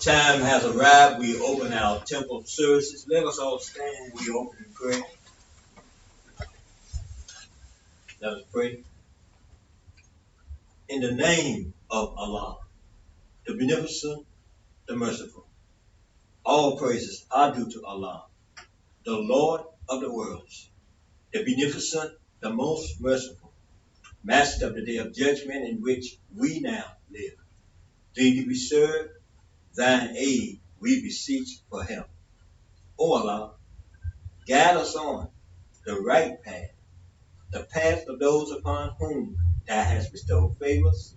Time has arrived. We open our temple services. Let us all stand. We open in prayer. Let us pray. In the name of Allah, the beneficent, the merciful. All praises are due to Allah, the Lord of the worlds, the beneficent, the most merciful, master of the day of judgment in which we now live. Thee do we serve, thine aid we beseech for help. O Allah, guide us on the right path, the path of those upon whom thou hast bestowed favors,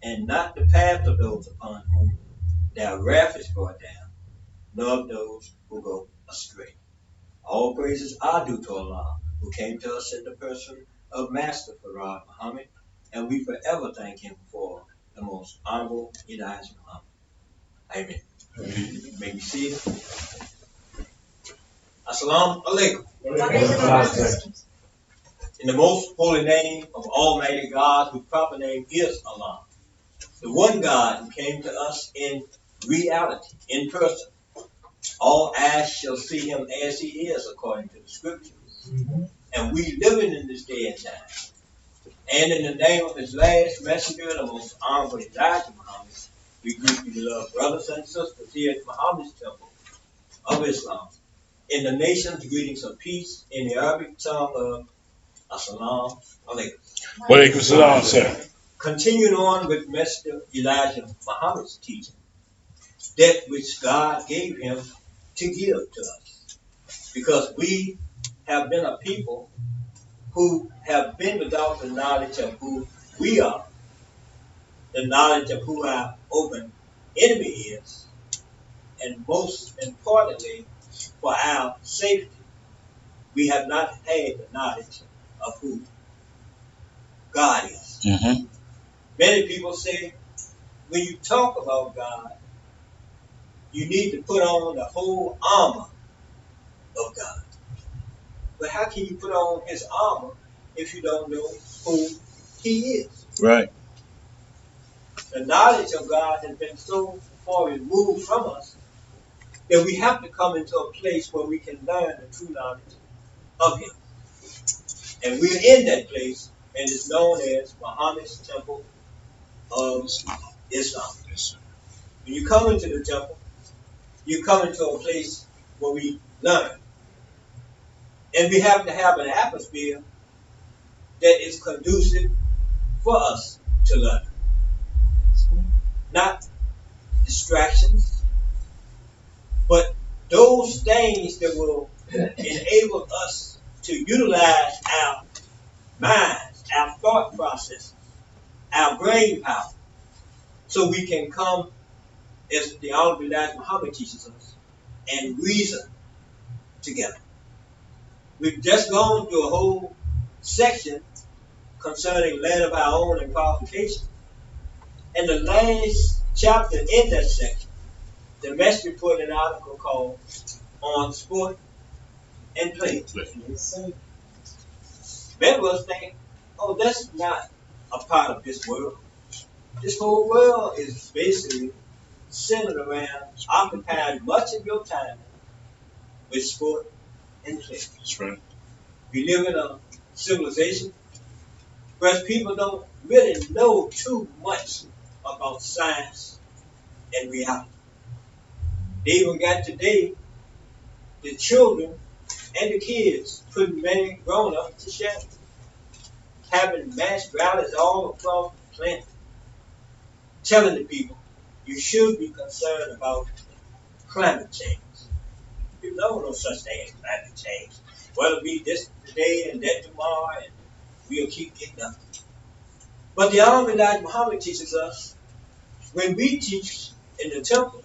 and not the path of those upon whom thy wrath is brought down, nor of those who go astray. All praises are due to Allah, who came to us in the person of Master Farad Muhammad, and we forever thank him for the most honorable Elijah Muhammad. Amen. You may be seated. Assalamu alaikum. In the most holy name of Almighty God, whose proper name is Allah, the one God who came to us in reality, in person. All eyes shall see him as he is, according to the scriptures. And we living in this day and time. And in the name of his last messenger, the most honorable Elijah Muhammad, we greet you, beloved brothers and sisters, here at Muhammad's temple of Islam. In the nation's greetings of peace in the Arabic tongue of Assalamu alaikum. Wa alaikum salam, sir. Continuing on with Messenger Elijah Muhammad's teaching, that which God gave him to give to us. Because we have been a people who have been without the knowledge of who we are, the knowledge of who our open enemy is, and most importantly, for our safety, we have not had the knowledge of who God is. Mm-hmm. Many people say, when you talk about God, you need to put on the whole armor of God. But how can you put on his armor if you don't know who he is? Right. The knowledge of God has been so far removed from us that we have to come into a place where we can learn the true knowledge of him. And we're in that place, and it's known as Muhammad's Temple of Islam. Yes, When you come into the temple, you come into a place where we learn. And we have to have an atmosphere that is conducive for us to learn. Not distractions, but those things that will enable us to utilize our minds, our thought processes, our brain power, so we can come, as the Honorable Elijah Muhammad teaches us, and reason together. We've just gone through a whole section concerning land of our own and qualifications. And the last chapter in that section, the messenger put an article called On Sport and Play. Many of us think, oh, that's not a part of this world. This whole world is basically centered around occupying much of your time with sport and play. that's right. We live in a civilization where people don't really know too much about science and reality. They even got today the children and the kids putting many grown-ups to shame, having mass rallies all across the planet, telling the people you should be concerned about climate change. You know no such thing as climate change. Well, it'll be this today and that tomorrow, and we'll keep getting up. But the Honorable Elijah Muhammad teaches us, when we teach in the temple,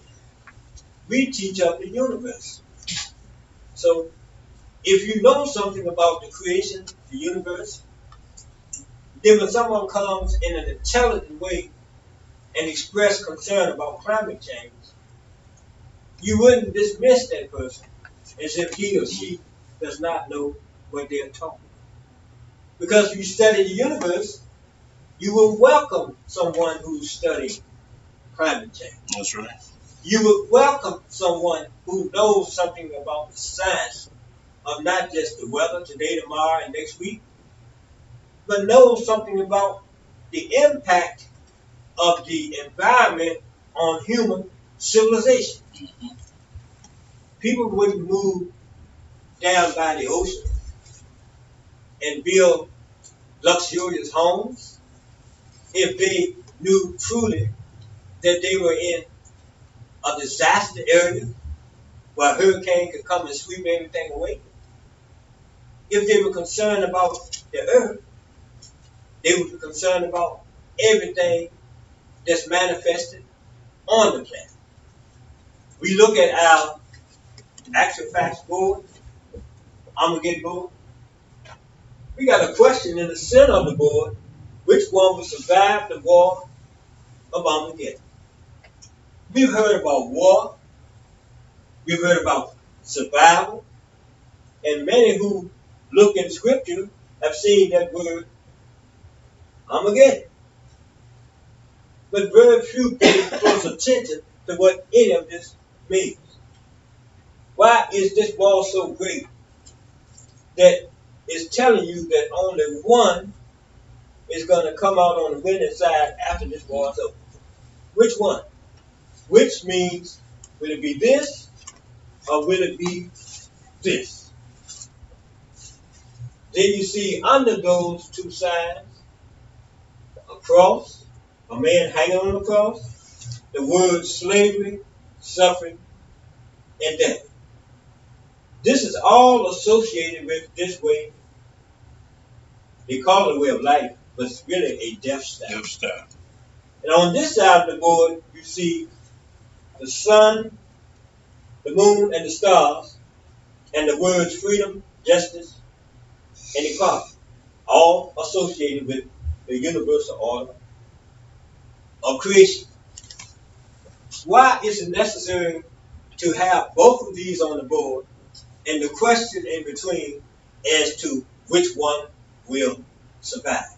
we teach of the universe. So, if you know something about the creation, the universe, then when someone comes in an intelligent way and express concern about climate change, you wouldn't dismiss that person as if he or she does not know what they're talking about. Because if you study the universe, you will welcome someone who's studying climate change. That's right. you would welcome someone who knows something about the science of not just the weather today, tomorrow, and next week, but knows something about the impact of the environment on human civilization. People wouldn't move down by the ocean and build luxurious homes if they knew truly that they were in a disaster area where a hurricane could come and sweep everything away. If they were concerned about the earth, they would be concerned about everything that's manifested on the planet. We look at our actual facts board, Armageddon board. We got a question in the center of the board: which one will survive the war of Armageddon? We've heard about war, we've heard about survival, and many who look in scripture have seen that word Armageddon. But very few pay close attention to what any of this means. Why is this war so great that it's telling you that only one is going to come out on the winning side after this war is over? Which one? Which means, will it be this or will it be this? Then you see under those two signs a cross, a man hanging on the cross, the words slavery, suffering, and death. This is all associated with this way. They call it a way of life, but it's really a death style. Death style. And on this side of the board, you see the sun, the moon, and the stars, and the words freedom, justice, and equality, all associated with the universal order of creation. Why is it necessary to have both of these on the board and the question in between as to which one will survive?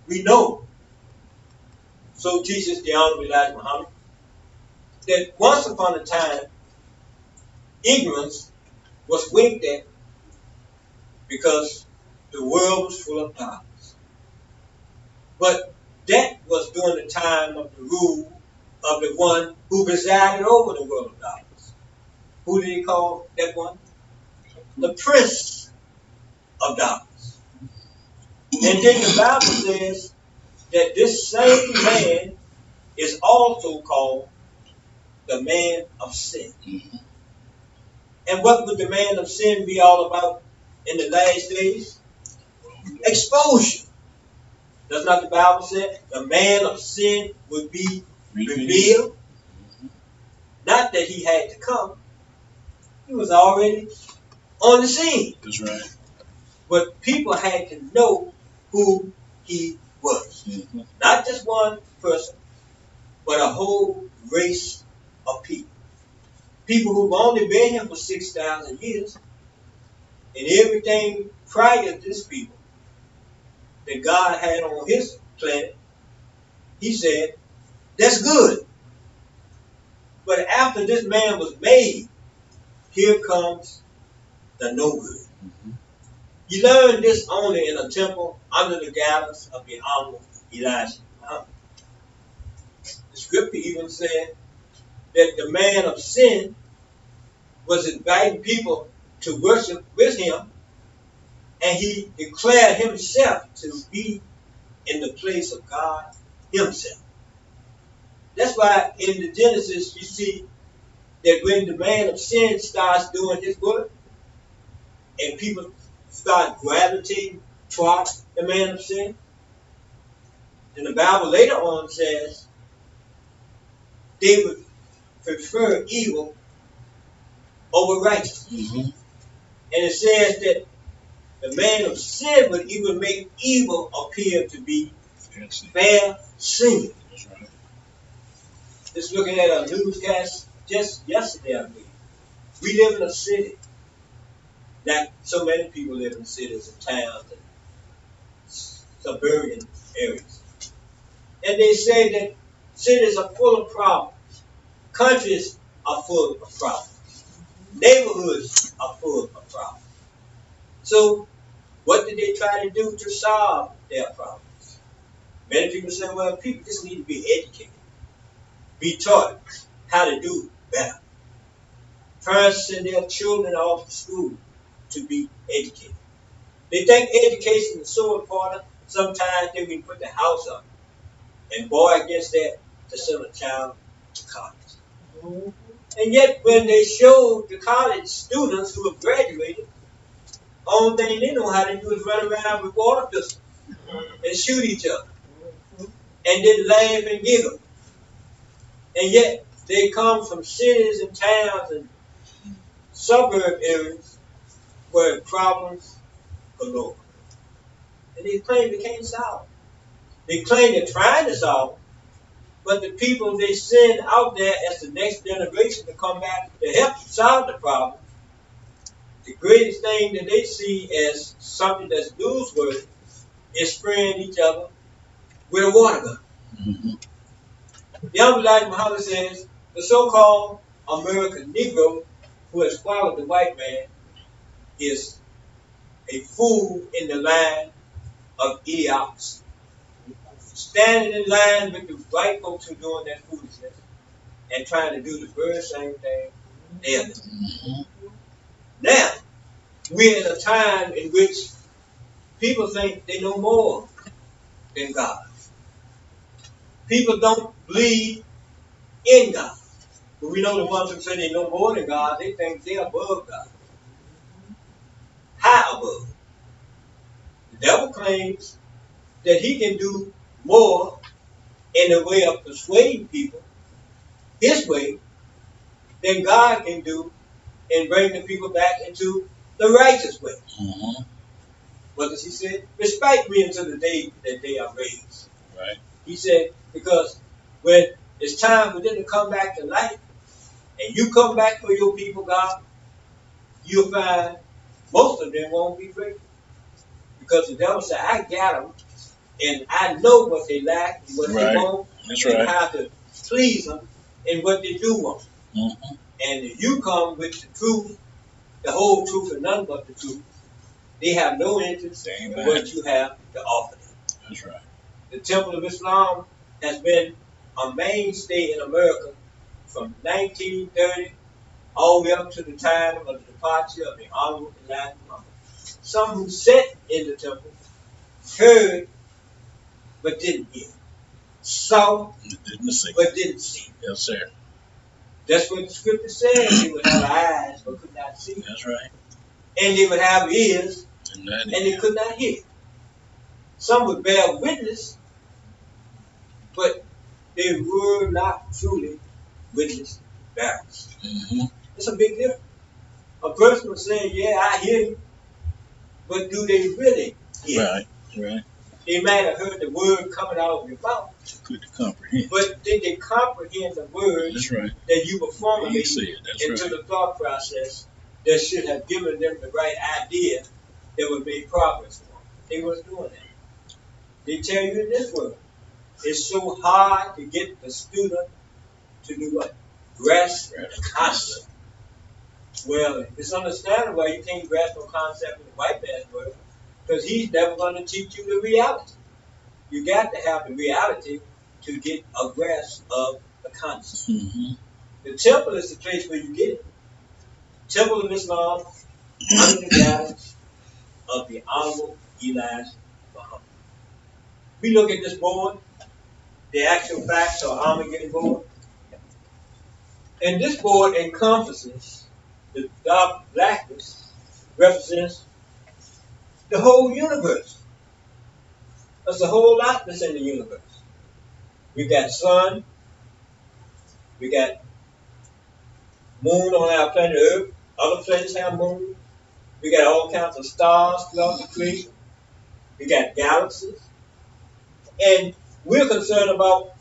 We know, so teaches the Honorable Elijah Muhammad, that once upon a time, ignorance was winked at because the world was full of darkness. But that was during the time of the rule of the one who presided over the world of darkness. Who did he call that one? The Prince of Darkness. And then the Bible says that this same man is also called the man of sin. And what would the man of sin be all about in the last days? Exposure. Does not the Bible say the man of sin would be revealed? Not that he had to come. He was already on the scene. That's right. But people had to know who he was. Not just one person, but a whole race of people. People who've only been here for 6,000 years, and everything prior to this people that God had on his planet, he said, that's good. But after this man was made, here comes the no good. You learn this only in a temple under the guidance of the Honorable Elijah Muhammad. The scripture even said that the man of sin was inviting people to worship with him, and he declared himself to be in the place of God himself. That's why in the Genesis you see that when the man of sin starts doing his work and people start gravitating toward the man of sin, and the Bible later on says they would prefer evil over righteousness. And it says that the man of sin would even make evil appear to be fair singing. Right. Just looking at a newscast just yesterday, I believe. We live in a city. Not so many people live in cities and towns and suburban areas. And they say that cities are full of problems, Countries are full of problems. Neighborhoods are full of problems. So what did they try to do to solve their problems? Many people say, well, people just need to be educated, be taught how to do better. Parents send their children off to school to be educated. They think education is so important, sometimes they can put the house up and boy against that to send a child to college. And yet when they show the college students who have graduated, only thing they know how to do is run around with water pistols and shoot each other and then laugh and giggle. And yet they come from cities and towns and suburb areas where problems galore. And they claim they can't solve them. They claim they're trying to solve them, but the people they send out there as the next generation to come back to help solve the problem, the greatest thing that they see as something that's newsworthy is spraying each other with a water gun. Mm-hmm. The Elijah Muhammad says the so-called American Negro who has followed the white man is a fool in the line of idiots. Standing in line with the white folks who are doing that foolishness and trying to do the very same thing they are doing. Mm-hmm. Now, we're in a time in which people think they know more than God. People don't believe in God. But we know the ones who say they know more than God, they think they're above God. High above. The devil claims that he can do more in the way of persuading people his way than God can do in bringing the people back into the righteous way. Mm-hmm. What does he say? Respect me until the day that they are raised. Right. He said, because when it's time for them to come back to life, and you come back for your people, God, you'll find most of them won't be grateful. Because the devil said, I got them, and I know what they lack and what they want, and how to please them and what they do want. Mm-hmm. And if you come with the truth, the whole truth and none but the truth, they have no interest in what you have to offer them. That's right. The Temple of Islam has been a mainstay in America from 1930 all the way up to the time of the departure of the Honorable Elijah Muhammad. Some who sat in the temple heard but didn't hear. Saw but didn't see. Yes, sir. That's what the scripture says. They would have eyes but could not see. That's right. And they would have ears and they could not hear. Some would bear witness, but they were not truly witness bearers. Mm-hmm. It's a big difference. A person would say, yeah, I hear you, but do they really hear? Right, right. They might have heard the word coming out of your mouth. Could comprehend. But did they comprehend the words that you were formulating into the thought process that should have given them the right idea that would make progress for them? They wasn't doing that. They tell you in this world, it's so hard to get the student to do what? Grasp the concept. Well, it's understandable why you can't grasp the concept in the white man's world, because he's never going to teach you the reality. You got to have the reality to get a grasp of the concept. Mm-hmm. The temple is the place where you get it. The Temple of Islam, under the guidance of the Honorable Elijah Muhammad. We look at this board, the actual facts are Armageddon board. And this board encompasses the dark blackness, represents the whole universe. There's a whole lot that's in the universe. We got sun, we got moon on our planet Earth, other planets have moon. We got all kinds of stars throughout the creation. We got galaxies. And we're concerned about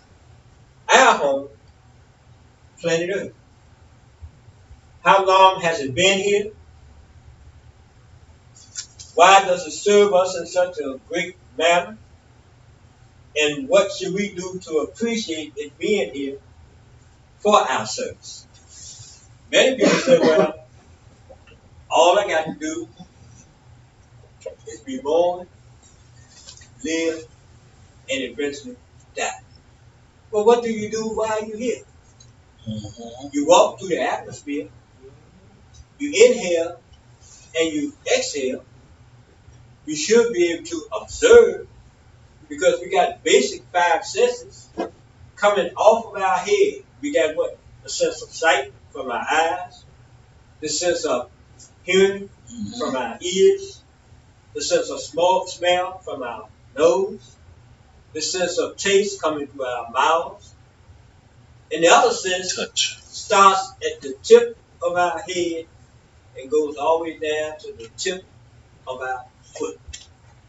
our home, planet Earth. How long has it been here? Why does it serve us in such a great manner? And what should we do to appreciate it being here for our service. Many people say, well, all I got to do is be born, live, and eventually die. But what do you do while you're here? You walk through the atmosphere, you inhale, and you exhale. You should be able to observe because we got basic five senses coming off of our head. We got what? The sense of sight from our eyes, the sense of hearing from our ears, the sense of smell from our nose, the sense of taste coming through our mouths, and the other sense starts at the tip of our head and goes all the way down to the tip of our foot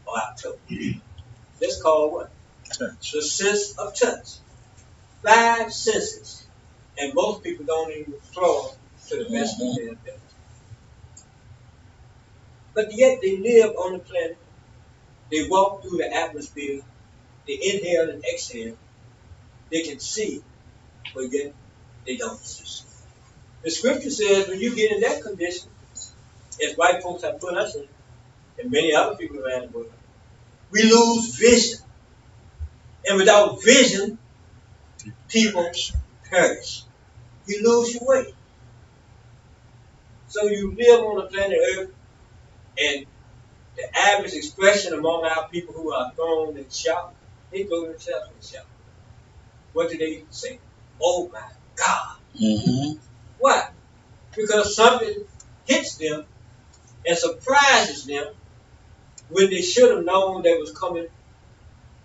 or our toe. That's called what? Touch. The sense of touch. 5 senses. And most people don't even explore to the best of their ability. But yet they live on the planet. They walk through the atmosphere. They inhale and exhale. They can see, but yet they don't see. The scripture says when you get in that condition, as white folks have put us in, and many other people around the world, we lose vision. And without vision, people perish. You lose your way. So you live on the planet Earth, and the average expression among our people who are thrown in shock, they throw themselves in shock. What do they say? Oh my God. Why? Because something hits them and surprises them when they should have known that was coming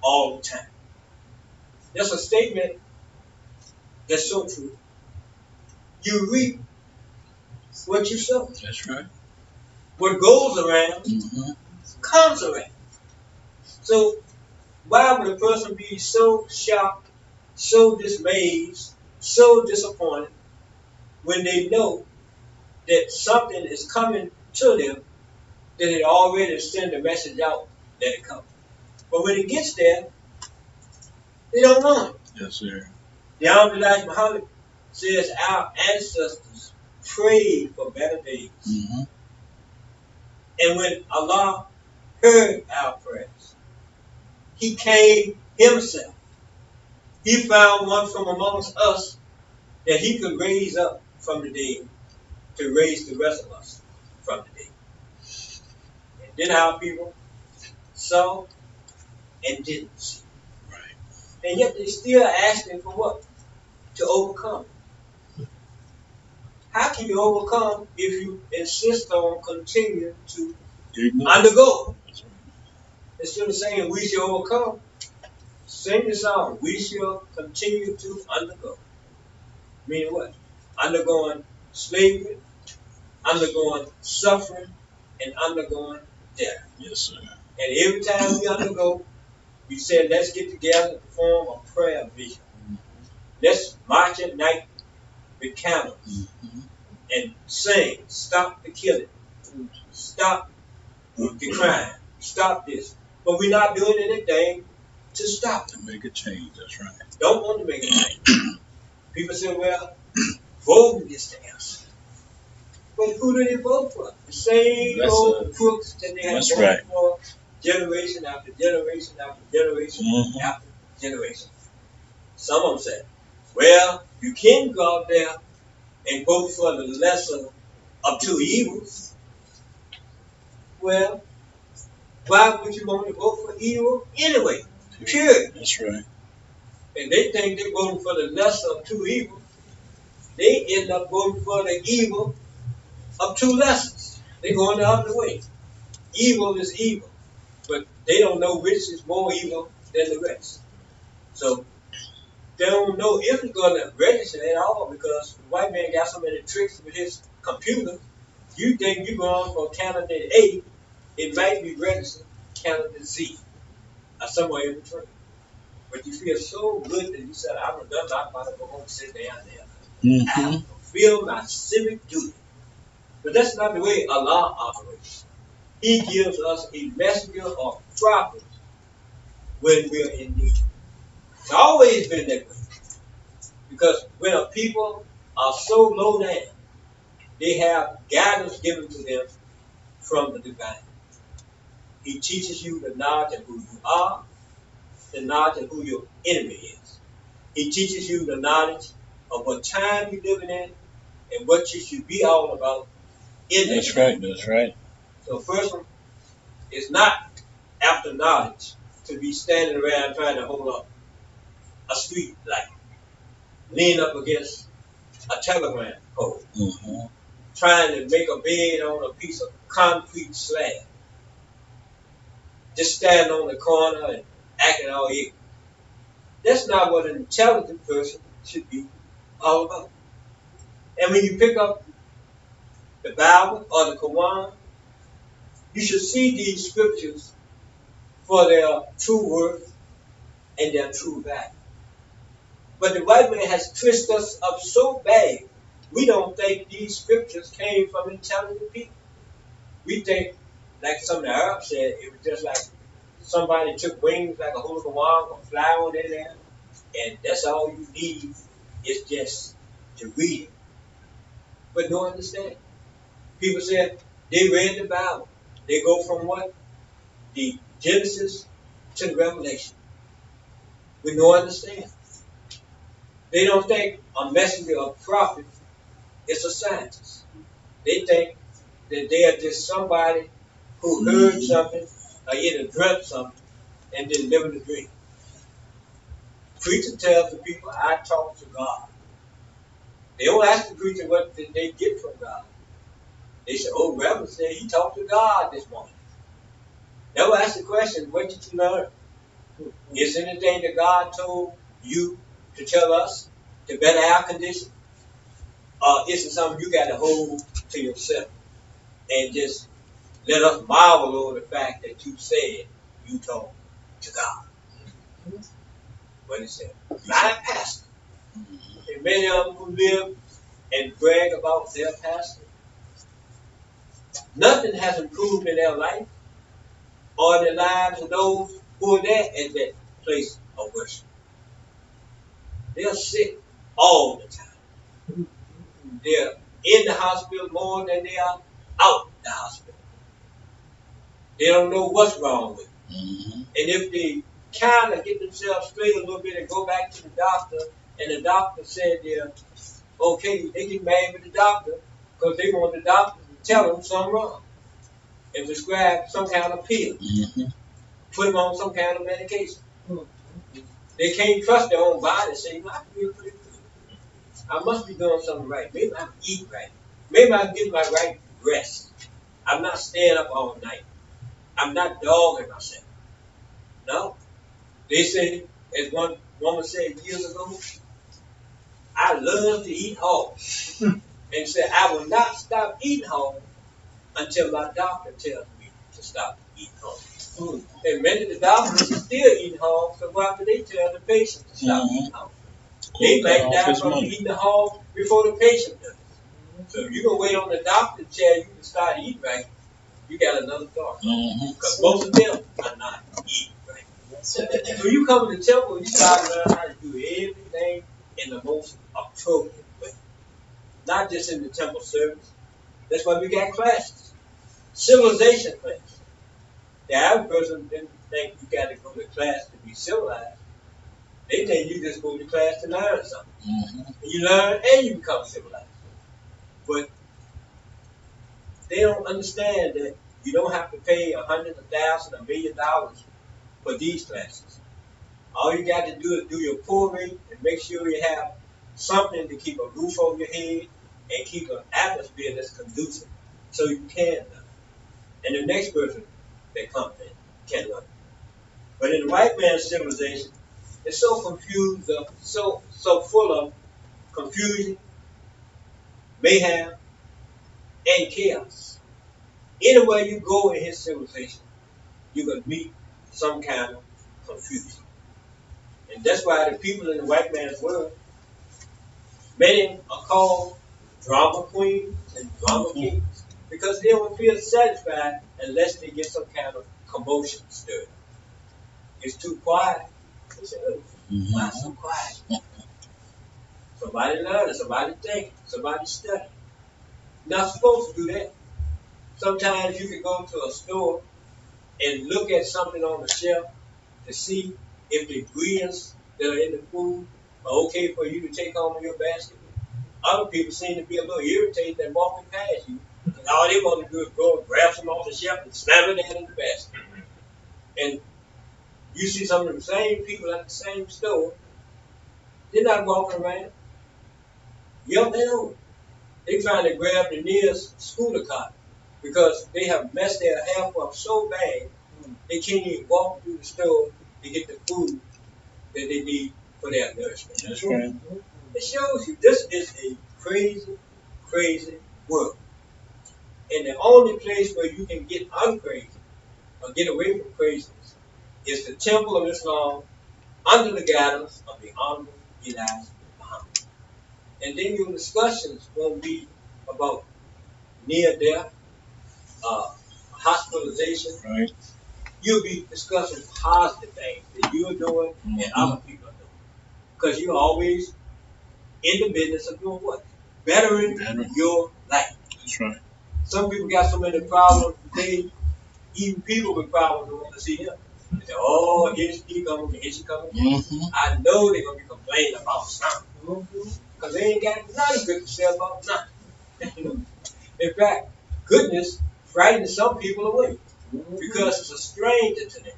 all the time. That's a statement that's so true. You reap what you sow. That's right. What goes around comes around. So why would a person be so shocked, so dismayed, so disappointed when they know that something is coming to them that it already sent a message out that it comes? But when it gets there, they don't want it. Yes, sir. The Honorable Elijah Muhammad says our ancestors prayed for better days. And when Allah heard our prayers, He came Himself. He found one from amongst us that He could raise up from the dead to raise the rest of us from the dead. And then our people saw and didn't see. Right. And yet they still asking for what? To overcome. How can you overcome if you insist on continuing to undergo? Right. Instead of saying we shall overcome, sing the song, we shall continue to undergo. Meaning what? Undergoing slavery, undergoing suffering, and undergoing death. Yes, sir. And every time we undergo, we say, let's get together and form a prayer vision. Let's march at night with candles and sing, stop the killing, stop the crime, stop this. But we're not doing anything to stop it. To make a change, that's right. Don't want to make a change. People say, well, voting is the answer. But who do they vote for? The same old crooks that they have voted for generation after generation after generation after generation. Some of them say, well, you can go out there and vote for the lesser of two evils. Well, why would you want to vote for evil anyway? Period. That's right. And they think they're voting for the lesser of two evils. They end up voting for the evil of two lessons. They're going the other way. Evil is evil, but they don't know which is more evil than the rest. So they don't know if it's going to register at all because the white man got so many tricks with his computer. You think you're going for candidate A, it might be registered candidate Z or somewhere in between. But you feel so good that you said, I'm done, I'm about to go home and sit down there. I fulfill my civic duty. But that's not the way Allah operates. He gives us a messenger or prophet when we're in need. It's always been that way. Because when a people are so low down, they have guidance given to them from the divine. He teaches you the knowledge of who you are, the knowledge of who your enemy is. He teaches you the knowledge of what time you're living in and what you should be all about in that That's time. right. That's right. So first one is not after knowledge to be standing around trying to hold up a street light, lean up against a telegram pole, Mm-hmm. trying to make a bed on a piece of concrete slab, just standing on the corner and acting all ignorant. That's not what an intelligent person should be all about. And when you pick up the Bible or the Quran, you should see these scriptures for their true worth and their true value. But the white man has twisted us up so bad, we don't think these scriptures came from intelligent people. We think, like some of the Arabs said, it was just like somebody took wings like a hula and fly on in there, and that's all you need is just to read it. But no understanding. People said they read the Bible. They go from what? The Genesis to the Revelation. With no understanding. They don't think a messenger or prophet is a scientist. They think that they are just somebody who heard something or either dreamt something and then living the dream. Preacher tells the people, I talk to God. They don't ask the preacher what did they get from God. They say, oh, Reverend said he talked to God this morning. Never ask the question, what did you learn? Is anything that God told you to tell us to better our condition? Or is it something you got to hold to yourself and just let us marvel over the fact that you said you talked to God? What he said. My pastor. And many of them who live and brag about their pastor. Nothing has improved in their life or in the lives of those who are there at that place of worship. They're sick all the time. They're in the hospital more than they are out the hospital. They don't know what's wrong with them. Mm-hmm. And if they kind of get themselves straight a little bit and go back to the doctor, and the doctor said they're okay, they get mad with the doctor because they want the doctor to tell them something wrong and prescribe some kind of pill, Mm-hmm. put them on some kind of medication. They can't trust their own body, saying, I feel pretty good. I must be doing something right. Maybe I'm eating right. Maybe I'm getting my right rest. I'm not staying up all night. I'm not dogging myself. No. They say, as one woman said years ago, I love to eat hog. And said, I will not stop eating hog until my doctor tells me to stop eating hog. And many of the doctors are still eating hog, so why would they tell the patient to stop eating hog? They might die from eating the hog before the patient does. So if you're going to wait on the doctor to tell you to start eating right, you got another thought. Because most of them are not eating right. So you come to the temple, you start to learn how to do everything in the most appropriate way. Not just in the temple service. That's why we got classes. Civilization classes. The average person didn't think you got to go to class to be civilized. They think you just go to class to learn something. And you learn and you become civilized. But they don't understand that you don't have to pay $100,000, $1 million for these classes. All you got to do is do your poor rate and make sure you have something to keep a roof over your head and keep an atmosphere that's conducive so you can learn. And the next person that comes in can learn. But in the white man's civilization, it's so confused, so full of confusion, mayhem, and chaos. Anywhere you go in his civilization, you're going to meet some kind of confusion. And that's why the people in the white man's world, many are called drama queens and drama kings because they don't feel satisfied unless they get some kind of commotion stirred. It's too quiet. They say, oh, why so quiet? Somebody learning, somebody thinking, somebody studying. Not supposed to do that. Sometimes you can go to a store and look at something on the shelf to see if the ingredients that are in the food are okay for you to take home in your basket. Other people seem to be a little irritated and walking past you. And all they want to do is go and grab some off the shelf and slam it down in the basket. And you see some of the same people at the same store, they're not walking around. Yeah, they don't. They're trying to grab the nearest scooter cart because they have messed their health up so bad they can't even walk through the store to get the food that they need for their nourishment. That's right. It shows you this is a crazy, crazy world. And the only place where you can get uncrazy or get away from craziness is the temple of Islam under the guidance of the Honorable Elijah Muhammad. And then your discussions won't be about near death, hospitalization. Right. You'll be discussing positive things that you're doing and other people are doing. Because you're always in the business of doing what? Bettering your life. That's right. Some people got so many problems, even people with problems don't want to see him. They say, oh, here she coming, here she coming. I know they're going to be complaining about something. Because they ain't got nothing good to say about nothing. In fact, goodness frightens some people away because it's a stranger to them.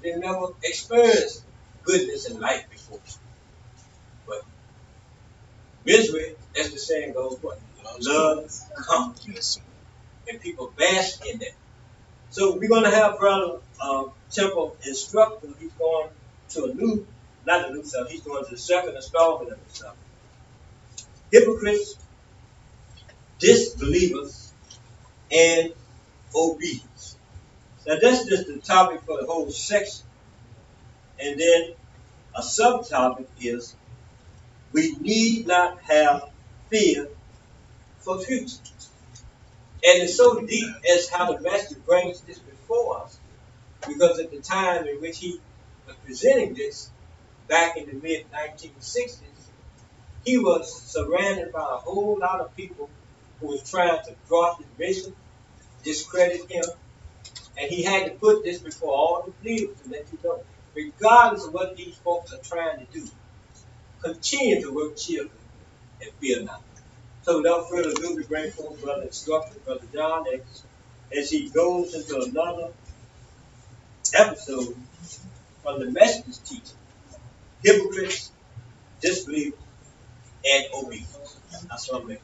They never experienced goodness in life before. But misery, as the saying goes, what? Love comes. Yes. And people bask in that. So we're going to have Brother Temple instructor. He's going to he's going to the second installment of himself. Hypocrites, disbelievers, and obedience. Now that's just the topic for the whole section. And then a subtopic is we need not have fear for future. And it's so deep as how the master brings this before us. Because at the time in which he was presenting this, back in the mid-1960s, he was surrounded by a whole lot of people who was trying to thwart his mission, discredit him, and he had to put this before all the believers to let you know, regardless of what these folks are trying to do, continue to work cheerfully and fear not. So without further ado, we bring forth Brother Instructor, Brother John, as he goes into another episode from the Message's teaching, hypocrites, disbelievers, and obedience. That's what I'm making.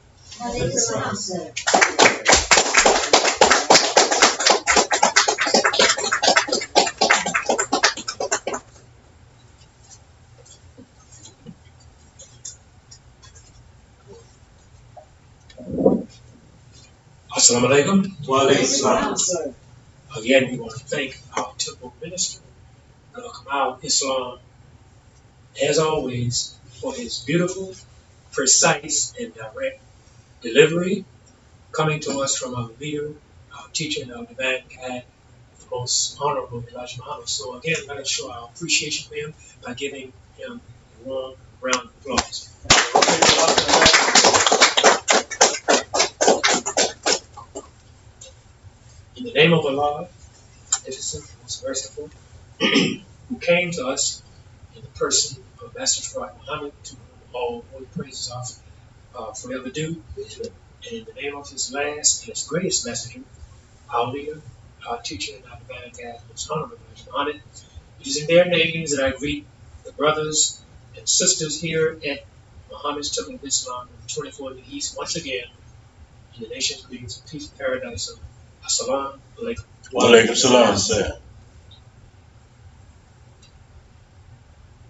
Assalamu alaikum. Well, Islam. Again, we want to thank our temple minister, Brother Kamau Islam, as always, for his beautiful, precise, and direct delivery, coming to us from our leader, our teacher, and our divine guide, the most honorable Elijah Muhammad. So again, let us show our appreciation for him by giving him a warm round of applause. In the name of Allah, innocent, most merciful, who came to us in the person of Master Prophet Muhammad, to whom all holy praises are forever due, and in the name of his last and his greatest messenger, our leader, our teacher, and our divine guide, most honorable Elijah Muhammad. It is in their names that I greet the brothers and sisters here at Muhammad's Temple of Islam, 24 in the East, once again, in the nation's greetings of peace and paradise of Assalamu alaikum. Wa alaikum salam, sir.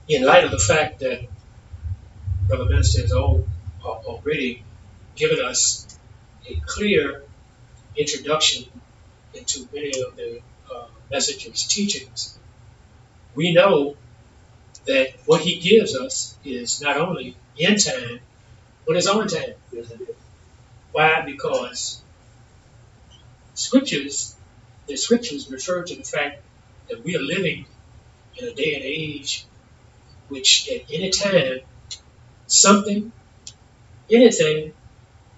In light of the fact that Brother Minister has already given us a clear introduction into many of the Messenger's teachings, we know that what he gives us is not only in time, but it's on time. Yes, it is. Why? Because the scriptures refer to the fact that we are living in a day and age which at any time something, anything,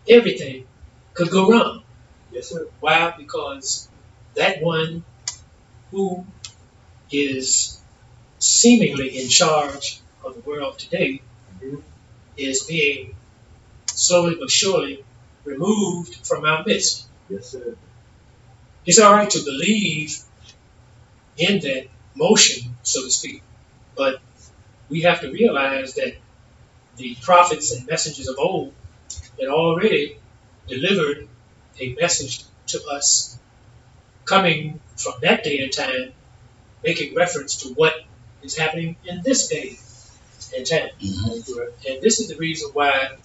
everything could go wrong. Yes, sir. Why? Because that one who is seemingly in charge of the world today is being slowly but surely removed from our midst. Yes, sir. It's all right to believe in that motion, so to speak, but we have to realize that the prophets and messengers of old had already delivered a message to us coming from that day and time, making reference to what is happening in this day and time. And this is the reason why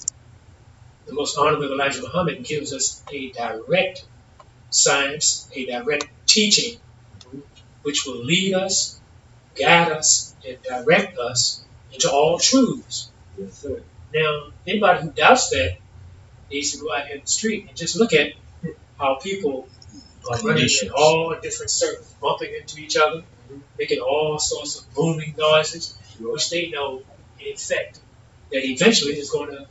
the most honorable Elijah Muhammad gives us a direct science, a direct teaching, which will lead us, guide us, and direct us into all truths. Yes, sir. Now, anybody who doubts that needs to go out here in the street and just look at how people are running in all different circles, bumping into each other, making all sorts of booming noises, which they know, in effect, that eventually is going to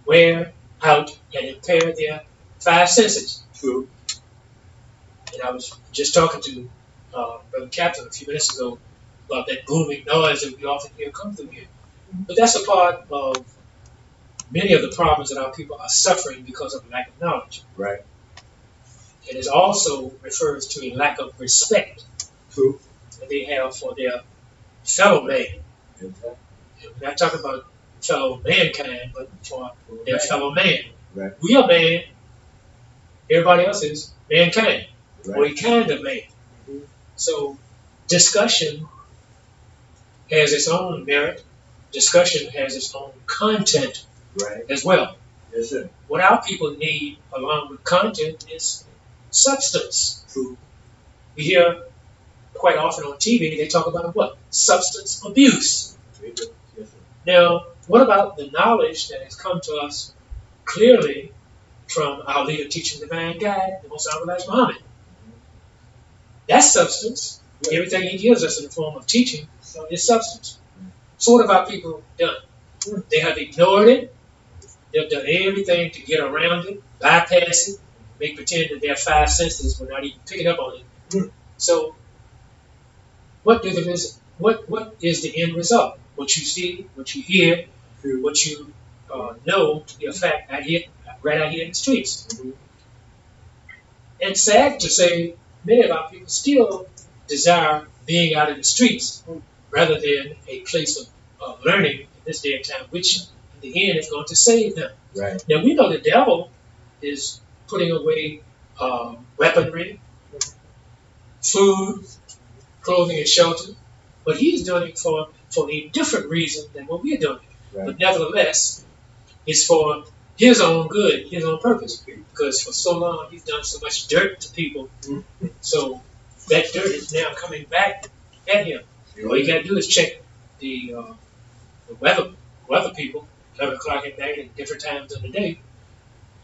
wear out and impair their five senses. True. And I was just talking to Brother Captain a few minutes ago about that booming noise that we often hear come through here. But that's a part of many of the problems that our people are suffering because of lack of knowledge. Right. And it also refers to a lack of respect True. that they have for their fellow man. Exactly. And we're not talking about fellow mankind, but for their fellow man. Right. We are man. Everybody else is mankind, Right. or a kind of man. So discussion has its own merit. Discussion has its own content Right. as well. Yes, sir. What our people need, along with content, is substance. True. We hear quite often on TV, they talk about what? Substance abuse. Yes, sir. Now, what about the knowledge that has come to us clearly from our leader, teaching divine guide, the Most Honorable Elijah Muhammad? That's substance. Everything he gives us in the form of teaching is substance. So what have our people done? They have ignored it. They've done everything to get around it, bypass it, make pretend that their five senses were not even picking up on it. So what is the end result? What you see, what you hear, what you know to be a fact right out here in the streets. And sad to say, many of our people still desire being out in the streets rather than a place of learning in this day and time, which in the end is going to save them. Right. Now we know the devil is putting away weaponry, food, clothing, and shelter, but he's doing it for a different reason than what we're doing. Right. But nevertheless, it's for his own good, his own purpose, because for so long he's done so much dirt to people. So that dirt is now coming back at him. All you got to do is check the weather people, 11 o'clock at night and different times of the day,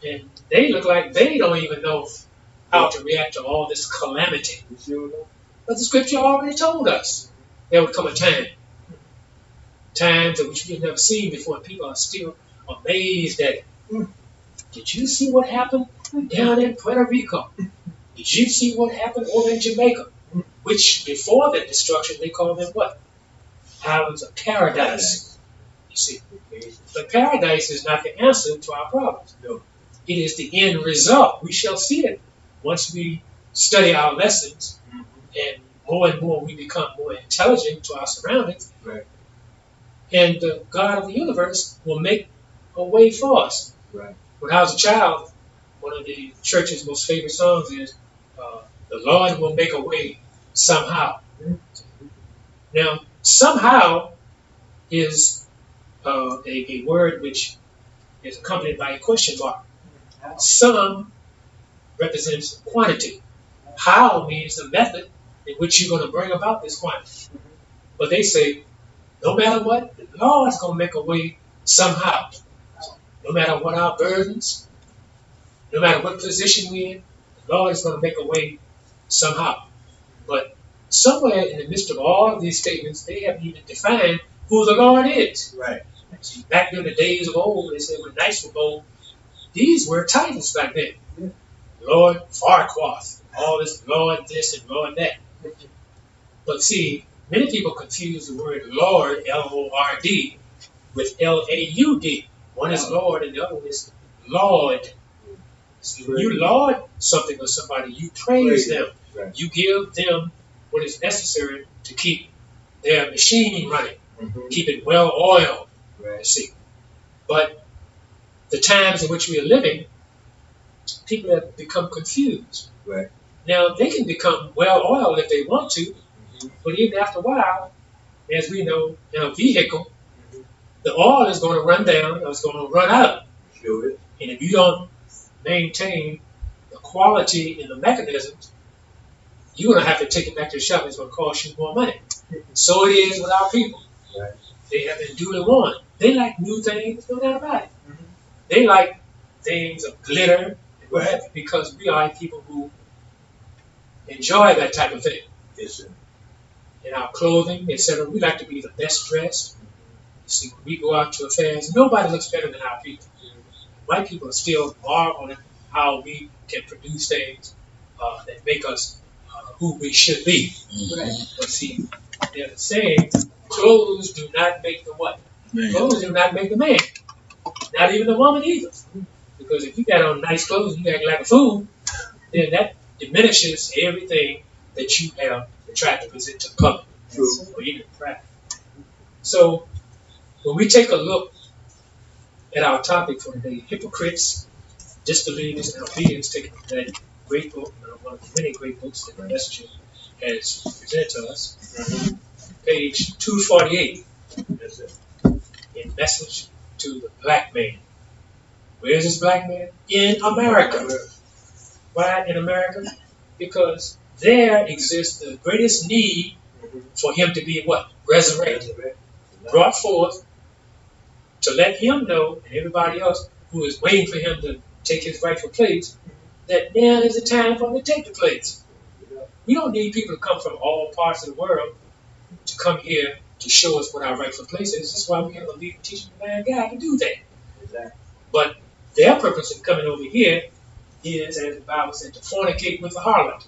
and they look like they don't even know how to react to all this calamity. But the scripture already told us there would come a time, times in which we've never seen before, and people are still amazed at it. Did you see what happened down in Puerto Rico? Did you see what happened over in Jamaica? Which, before that destruction, they called them what? Islands of paradise. You see. But paradise is not the answer to our problems. No. It is the end result. We shall see it once we study our lessons, and more we become more intelligent to our surroundings. Right. And the God of the universe will make a way for us. Right. When I was a child, one of the church's most favorite songs is, "The Lord will make a way somehow." Now, somehow is a word which is accompanied by a question mark. Some represents quantity. How means the method in which you're going to bring about this quantity. But they say, no matter what, the Lord's going to make a way somehow. No matter what our burdens, no matter what position we're in, the Lord is going to make a way somehow. But somewhere in the midst of all of these statements, they haven't even defined who the Lord is. Right. See, back in the days of old, they said when knights were born, these were titles back then. Yeah. Lord Farquaad, all this Lord this and Lord that. But see, many people confuse the word Lord, Lord, with Laud. One is Lord and the other one is Lord. See, when you laud something or somebody, you praise them. Right. You give them what is necessary to keep their machine running, keep it well oiled. Right. You see. But the times in which we are living, people have become confused. Right. Now, they can become well oiled if they want to, but even after a while, as we know, in a vehicle, the oil is going to run down or it's going to run out. Sure is. And if you don't maintain the quality in the mechanisms, you're going to have to take it back to the shop. It's going to cost you more money. So it is with our people. Right. They have been duly warned. They like new things, no doubt about it. They like things of glitter and what have you, because we are people who enjoy that type of thing. Yes, sir. In our clothing, etc., we like to be the best dressed. You see, when we go out to affairs, nobody looks better than our people. White people are still marveling how we can produce things that make us who we should be. Right. But see, they're saying clothes do not make the what? Clothes do not make the man. Not even the woman either. Because if you got on nice clothes and you act like a fool, then that diminishes everything that you have tried to present to the public. True. Or even private. So when we take a look at our topic for today, hypocrites, disbelievers, and obedience, taking that great book, one of the many great books that the messenger has presented to us, page 248, Yes, sir. in Message to the Black Man. Where is this black man? In America. Why in America? Because there exists the greatest need for him to be what? Resurrected. Brought forth to let him know and everybody else who is waiting for him to take his rightful place that now is the time for him to take the place. We don't need people to come from all parts of the world to come here to show us what our rightful place is. That's why we have a leading teaching man guy to do that. Exactly. But their purpose in coming over here is, as the Bible said, to fornicate with the harlot.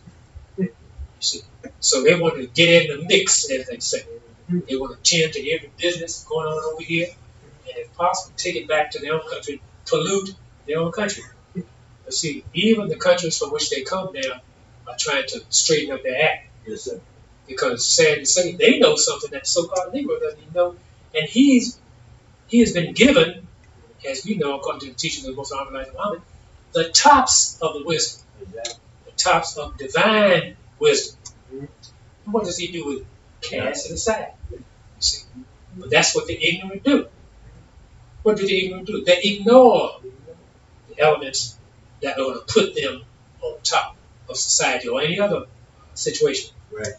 You see. So they want to get in the mix, as they say. They want to tend to every business going on over here, and if possible, take it back to their own country, pollute their own country. But see, even the countries from which they come now are trying to straighten up their act. Yes, sir. Because sad to say, they know something that the so-called Negro doesn't even know, and he has been given, as we know, according to the teachings of the Most Honorable Elijah Muhammad, the tops of the wisdom, Exactly. the tops of divine wisdom. And what does he do with it? Cast it aside. You see? But that's what the ignorant do. What do the ignorant do? They ignore the elements that are going to put them on top of society or any other situation. Right.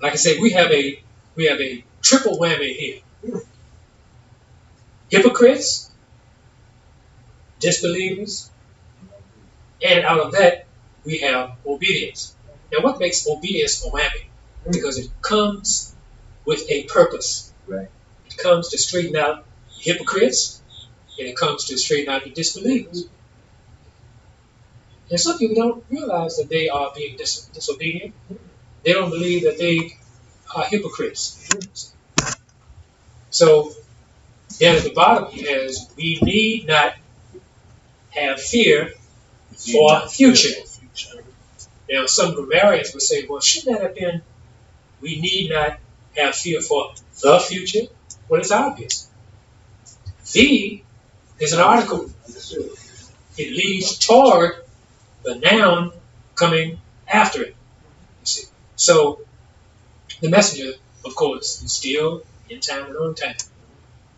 Like I say, we have a triple whammy here. Hypocrites, disbelievers, and out of that, we have obedience. Now, what makes obedience a whammy? Because it comes with a purpose. Right. It comes to straighten out hypocrites, and it comes to straighten out the disbelievers. And some people don't realize that they are being disobedient. They don't believe that they are hypocrites. So, down at the bottom, he has, we need not have fear for future. Now, some grammarians would say, well, shouldn't that have been, we need not have fear for the future? Well, it's obvious. The is an article. It leads toward the noun coming after it. You see. So, the messenger, of course, is still in time and on time.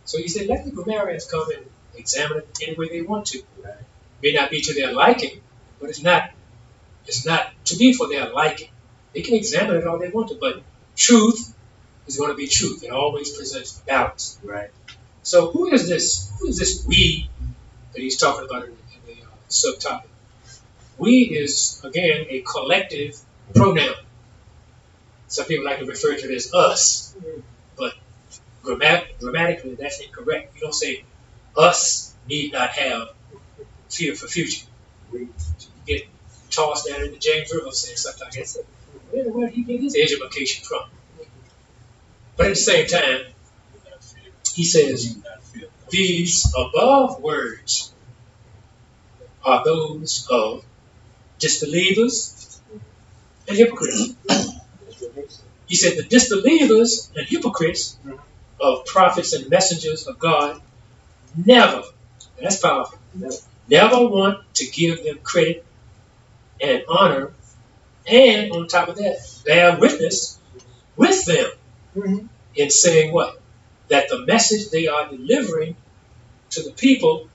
So he said, let the grammarians come and examine it any way they want to. Right. May not be to their liking, but it's not to be for their liking. They can examine it all they want to, but truth is going to be truth. It always presents balance. Right. So who is this? Who is this we that he's talking about in the subtopic? We is, again, a collective pronoun. Some people like to refer to it as us, but Grammatically, that's incorrect. You don't say, us need not have fear for future. You get tossed down in the James River saying something like that. Where did he get his education from? But at the same time, he says, these above words are those of disbelievers and hypocrites. He said the disbelievers and hypocrites of prophets and messengers of God never, and that's powerful, never want to give them credit and honor, and on top of that, bear witness with them in saying what? That the message they are delivering to the people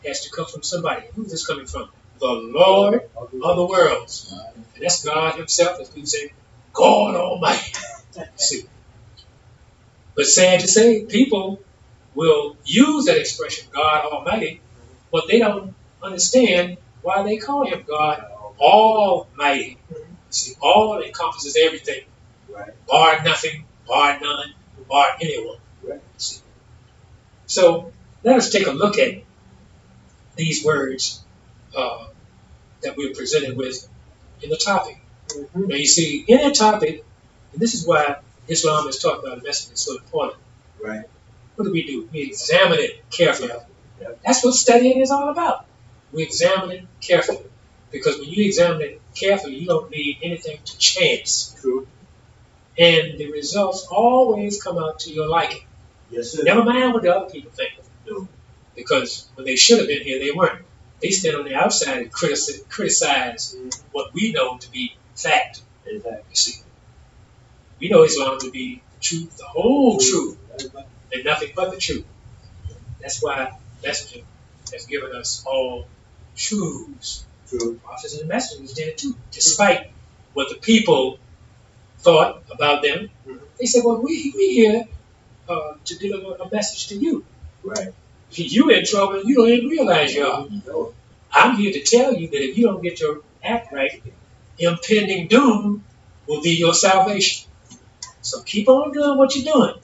has to come from somebody. Who's this coming from? The Lord of the worlds. And that's God himself, as people say, God Almighty. See. But sad to say, people will use that expression, God Almighty, but they don't understand why they call him God Almighty. See, all encompasses everything. Bar nothing, bar none, bar anyone. See. So let us take a look at these words that we're presented with in the topic. Now you see, in that topic, and this is why Islam is talking about a message is so important. What do? We examine it carefully. That's what studying is all about. We examine it carefully. Because when you examine it carefully, you don't leave anything to chance. True. And the results always come out to your liking. Yes, sir. Never mind what the other people think. No. Because when they should have been here, they weren't. They stand on the outside and criticize what we know to be fact. Exactly. You see, we know Islam to be the truth, the whole truth, and nothing but the truth. That's why Messenger has given us all truths. True. Prophets and messengers did it too. Despite what the people thought about them, they said, well, we here to deliver a message to you. Right. You in trouble and you don't even realize you are. No. I'm here to tell you that if you don't get your act right, impending doom will be your salvation. So keep on doing what you're doing.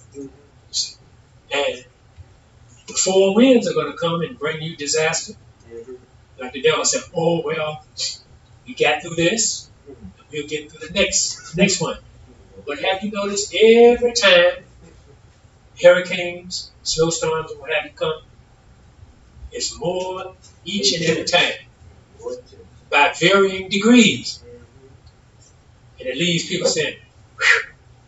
And the four winds are going to come and bring you disaster. Like the devil said, oh, well, we got through this, we'll get through the next one. But have you noticed every time hurricanes, snowstorms, and what have you come, it's more each and every time by varying degrees. And it leaves people saying,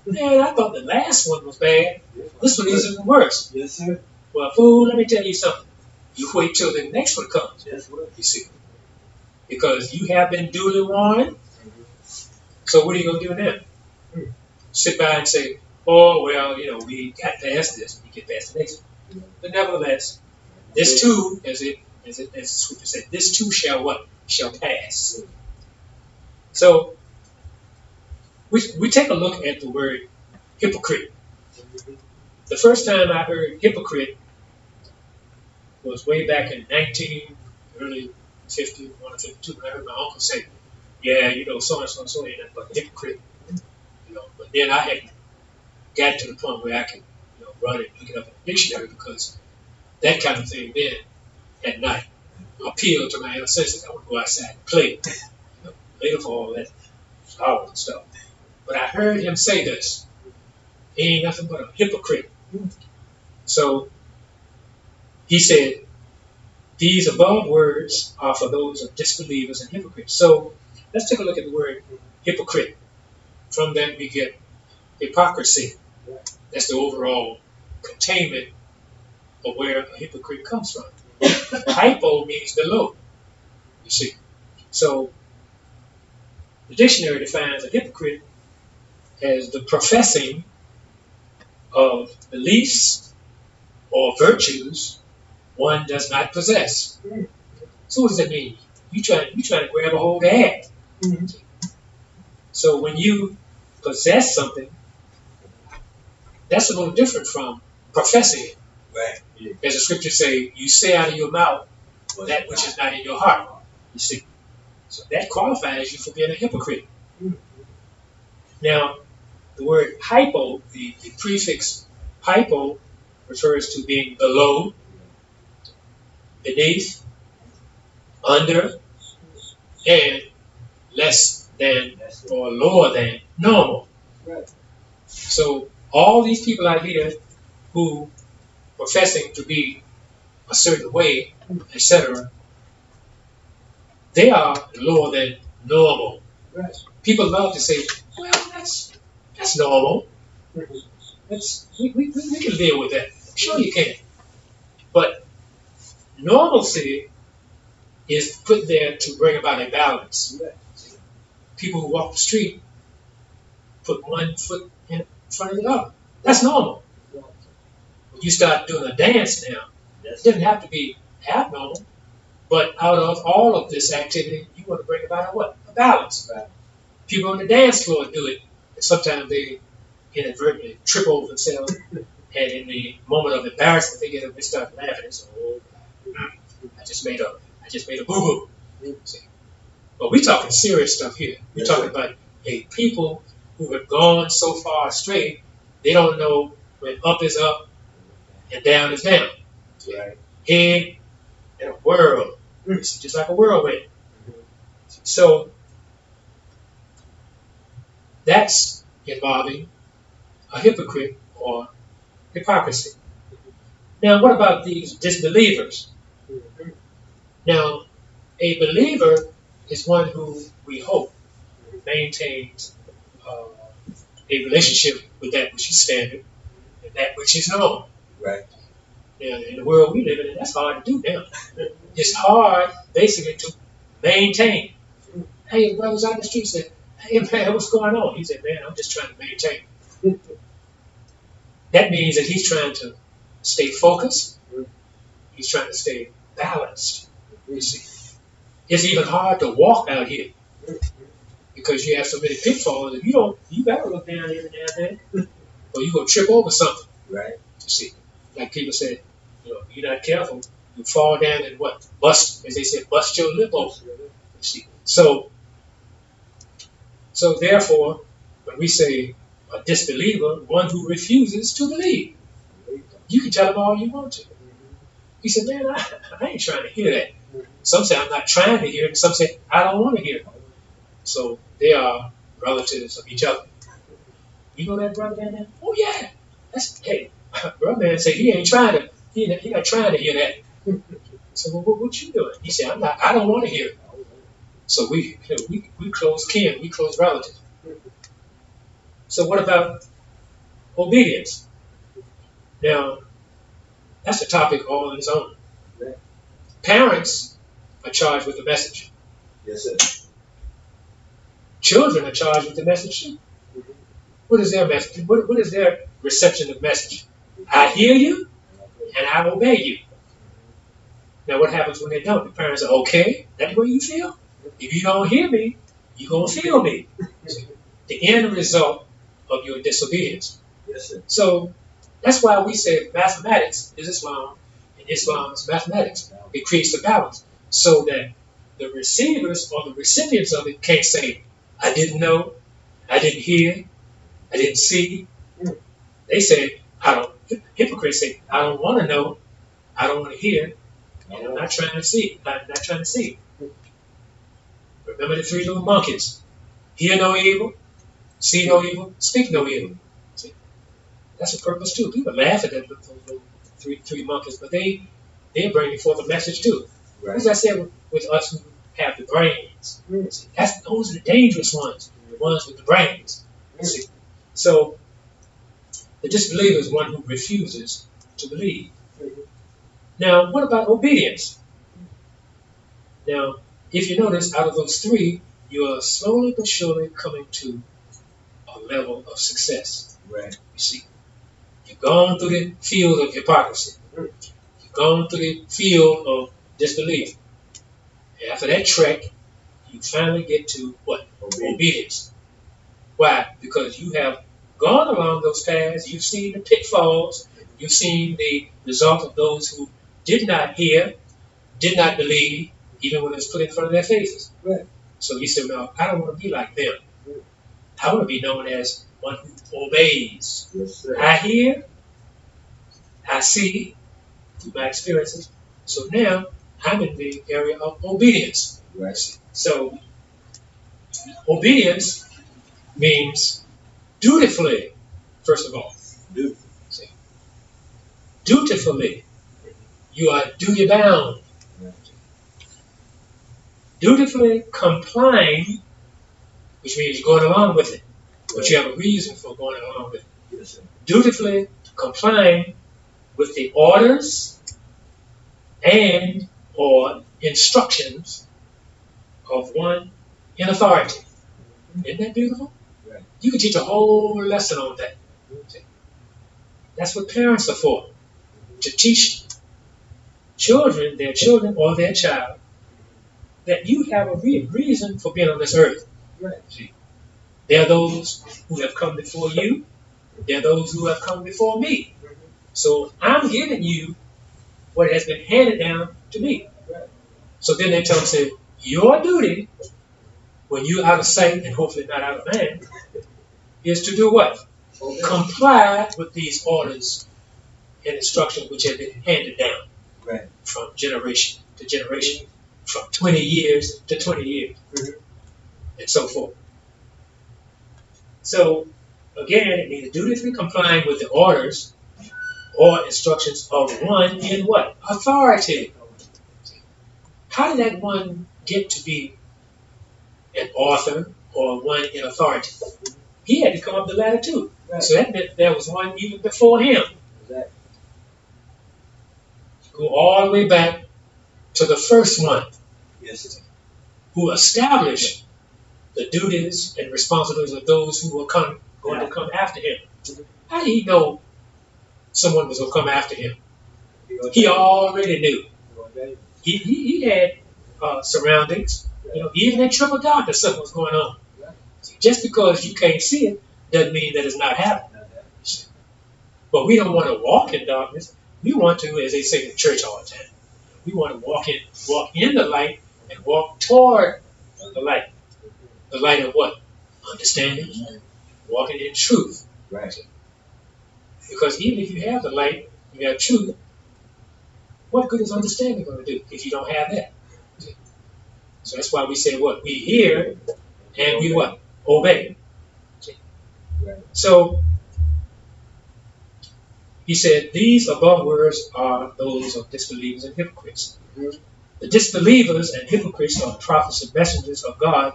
man, I thought the last one was bad. This one is even worse. Yes, sir. Well, fool, let me tell you something. You wait till the next one comes. Yes, sir. You see. Because you have been duly warned. So what are you going to do now? Sit by and say, oh, well, we got past this. We get past the next one. But nevertheless, this too, as the scripture said, this too shall what? Shall pass. So we take a look at the word hypocrite. The first time I heard hypocrite was way back in early 51 or 52, when I heard my uncle say, yeah, so and so ain't nothing but a hypocrite. But then I had got to the point where I could run and look it up in the dictionary, because that kind of thing then at night appealed to my inner senses. I would go outside and play. Later for all that horrible stuff. But I heard him say this. He ain't nothing but a hypocrite. So he said, these above words are for those of disbelievers and hypocrites. So let's take a look at the word hypocrite. From that we get hypocrisy. That's the overall containment of where a hypocrite comes from. Hypo means below, you see. So the dictionary defines a hypocrite as the professing of beliefs or virtues one does not possess. So what does that mean? You trying to grab a hold of that. So when you possess something, that's a little different from professing it. Right. As the scriptures say, you say out of your mouth that which is not in your heart. You see. So that qualifies you for being a hypocrite. Now, the word hypo, the prefix hypo, refers to being below, beneath, under, and less than or lower than normal. Right. So all these people out here who professing to be a certain way, etc., they are lower than normal. Right. People love to say, well, that's normal. We can deal with that. Sure you can. But normalcy is put there to bring about a balance. Right. People who walk the street put one foot in front of the other. That's normal. When you start doing a dance now, it doesn't have to be abnormal, but out of all of this activity, you want to bring about a what? A balance. Right. People on the dance floor do it, and sometimes they inadvertently trip over themselves, and in the moment of embarrassment, they get up and start laughing. They say, "Oh, I just made a boo boo." But we're talking serious stuff here. We're talking about people who have gone so far astray, they don't know when up is up and down is down. Right. Head and a whirl. It's just like a whirlwind. So that's involving a hypocrite or hypocrisy. Now, what about these disbelievers? Now, a believer is one who we hope maintains a relationship with that which is standard and that which is known. Right. Now, in the world we live in, that's hard to do now. It's hard, basically, to maintain. Hey, brothers out the street said, "Hey, man, what's going on?" He said, "Man, I'm just trying to maintain." That means that he's trying to stay focused. He's trying to stay balanced. You see, it's even hard to walk out here because you have so many pitfalls. If you gotta look down every now and then, or you're gonna trip over something. Right. You see, like people said, if you're not careful, you fall down and what? Bust, as they said, bust your lip open. You see, so therefore, when we say a disbeliever, one who refuses to believe, you can tell him all you want to. He said, "Man, I ain't trying to hear that." Some say, "I'm not trying to hear it." Some say, "I don't want to hear it." So they are relatives of each other. You know that brother down there? Oh yeah, hey, brother man said he not trying to hear that. So what you doing? He said, I don't want to hear it. So we close kin, we close relatives. So what about obedience? Now, that's a topic all on its own. Parents are charged with the message. Yes, sir. Children are charged with the message too. What is their message? What is their reception of message? I hear you and I obey you. Now what happens when they don't? The parents are, okay, that's what you feel? If you don't hear me, you're going to feel me. The end result of your disobedience. Yes, sir. So that's why we say mathematics is Islam and Islam is mathematics. It creates a balance so that the receivers or the recipients of it can't say, I didn't know, I didn't hear, I didn't see. They say, hypocrites say, I don't want to know, I don't want to hear, and I'm not trying to see. I'm not trying to see. Remember the three little monkeys. Hear no evil, see no evil, speak no evil. See? That's a purpose too. People laugh at those little three monkeys, but they're bringing forth a message too. Right. As I said, with us who have the brains. See, those are the dangerous ones, the ones with the brains. See? So the disbeliever is one who refuses to believe. Now, what about obedience? Now, if you notice, out of those three, you are slowly but surely coming to a level of success. Right. You see, you've gone through the field of hypocrisy. You've gone through the field of disbelief. And after that trek, you finally get to what? Obedience. Why? Because you have gone along those paths. You've seen the pitfalls. You've seen the result of those who did not hear, did not believe, even when it was put in front of their faces. Right. So you said, no, I don't want to be like them. I want to be known as one who obeys. Yes, sir. I hear, I see through my experiences. So now I'm in the area of obedience. Right. So obedience means dutifully, first of all. Do. See, dutifully. You are duty bound. Right. Dutifully complying, which means you're going along with it, but you have a reason for going along with it. Yes, sir. Dutifully complying with the orders and or instructions of one in authority. Isn't that beautiful? Right. You can teach a whole lesson on that. That's what parents are for, to teach children, their children or their child, that you have a reason for being on this earth. Right. See, there are those who have come before you. There are those who have come before me. So I'm giving you what has been handed down to me. Right. So then they tell them, say, your duty, when you're out of sight and hopefully not out of mind, is to do what? Okay. Comply with these orders and instructions which have been handed down. Right. From generation to generation, from 20 years to 20 years, and so forth. So, again, it means dutifully complying with the orders or instructions of one in what? Authority. How did that one get to be an author or one in authority? He had to come up the ladder too. Right. So that meant there was one even before him. Exactly. Go all the way back to the first one, Yes, sir. who established the duties and responsibilities of those who were going to come after him. How did he know someone was going to come after him? He already knew. He had surroundings. You know, even in triple darkness, something was going on. Just because you can't see it doesn't mean that it's not happening. But we don't want to walk in darkness. We want to, as they say in church all the time, we want to walk in the light and walk toward the light. The light of what? Understanding, walking in truth. Right. Because even if you have the light, you have truth, what good is understanding going to do if you don't have that? So that's why we say what? We hear and we what? Obey. Right. So he said, these above words are those of disbelievers and hypocrites. Mm-hmm. The disbelievers and hypocrites are prophets and messengers of God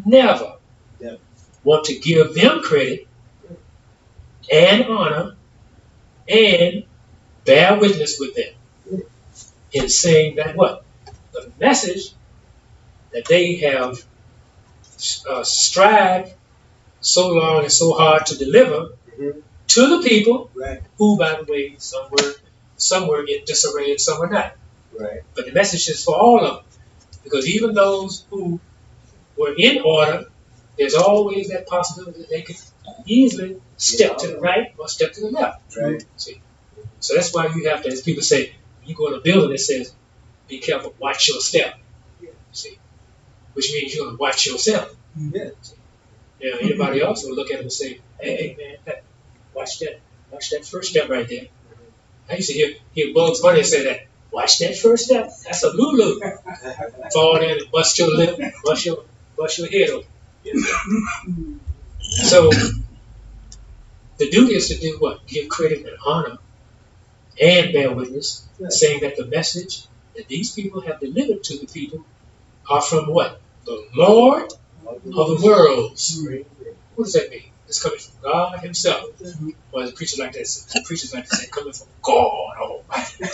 never want to give them credit and honor and bear witness with them in saying that what? The message that they have strived so long and so hard to deliver to the people, Right. who, by the way, some were in disarray and some were not. Right. But the message is for all of them. Because even those who were in order, there's always that possibility that they could easily step to the right or step to the left. Right. See? So that's why you have to, as people say, when you go in a building that says, be careful, watch your step. See? Which means you're going to watch yourself. Yeah. Now, anybody else will look at it and say, hey man, watch that first step right there. I used to hear Bugs Bunny say that. Watch that first step. That's a Lulu. Fall in and bust your lip, bust your head open. So the duty is to do what? Give credit and honor and bear witness, saying that the message that these people have delivered to the people are from what? The Lord of the worlds. What does that mean? It's coming from God Himself. Or as preachers like to say, coming from God Almighty.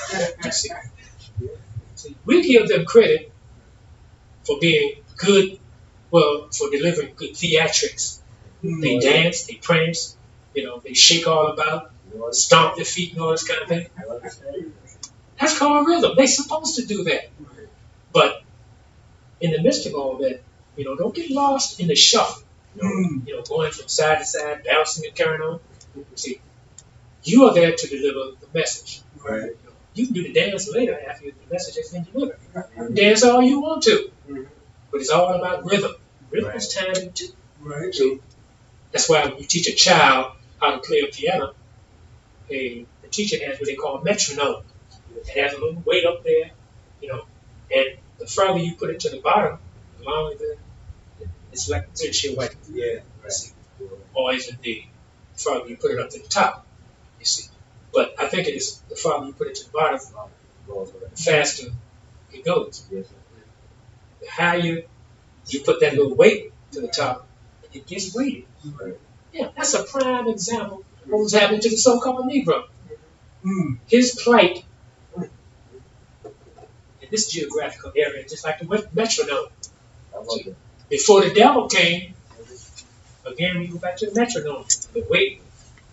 See, we give them credit for being good, for delivering good theatrics. They dance, they prance, they shake all about, stomp their feet and all this kind of thing. That's called rhythm. They're supposed to do that. But in the midst of all that, don't get lost in the shuffle. Going from side to side, bouncing and carrying on. See, you are there to deliver the message. Right. You can do the dance later after the message has been delivered. Dance all you want to. But it's all about rhythm. Rhythm is timing too. Right. So That's why when you teach a child how to play a piano, the teacher has what they call a metronome. It has a little weight up there, and the further you put it to the bottom, the longer it's like your weight. Yeah. Or is it the farther you put it up to the top, you see. But I think it is the farther you put it to the bottom, the faster it goes. The higher you put that little weight to the top, it gets weighted. Yeah, that's a prime example of what was happening to the so-called Negro. His plight in this geographical area, just like the metronome. Before the devil came, again we go back to the metronome. The weight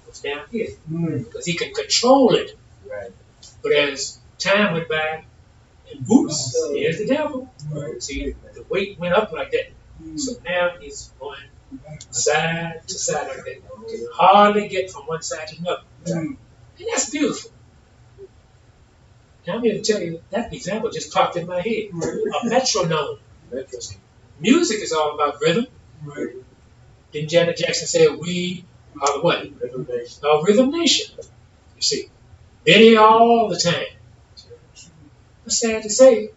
was down here because he could control it. But as time went by, and whoops, here's the devil. See, the weight went up like that. So now he's going side to side like that. Can hardly get from one side to another. And that's beautiful. Now I'm here to tell you that example just popped in my head. A metronome. Music is all about rhythm. Didn't Janet Jackson say we are the what? A rhythm nation. You see, they're here all the time. But sad to say,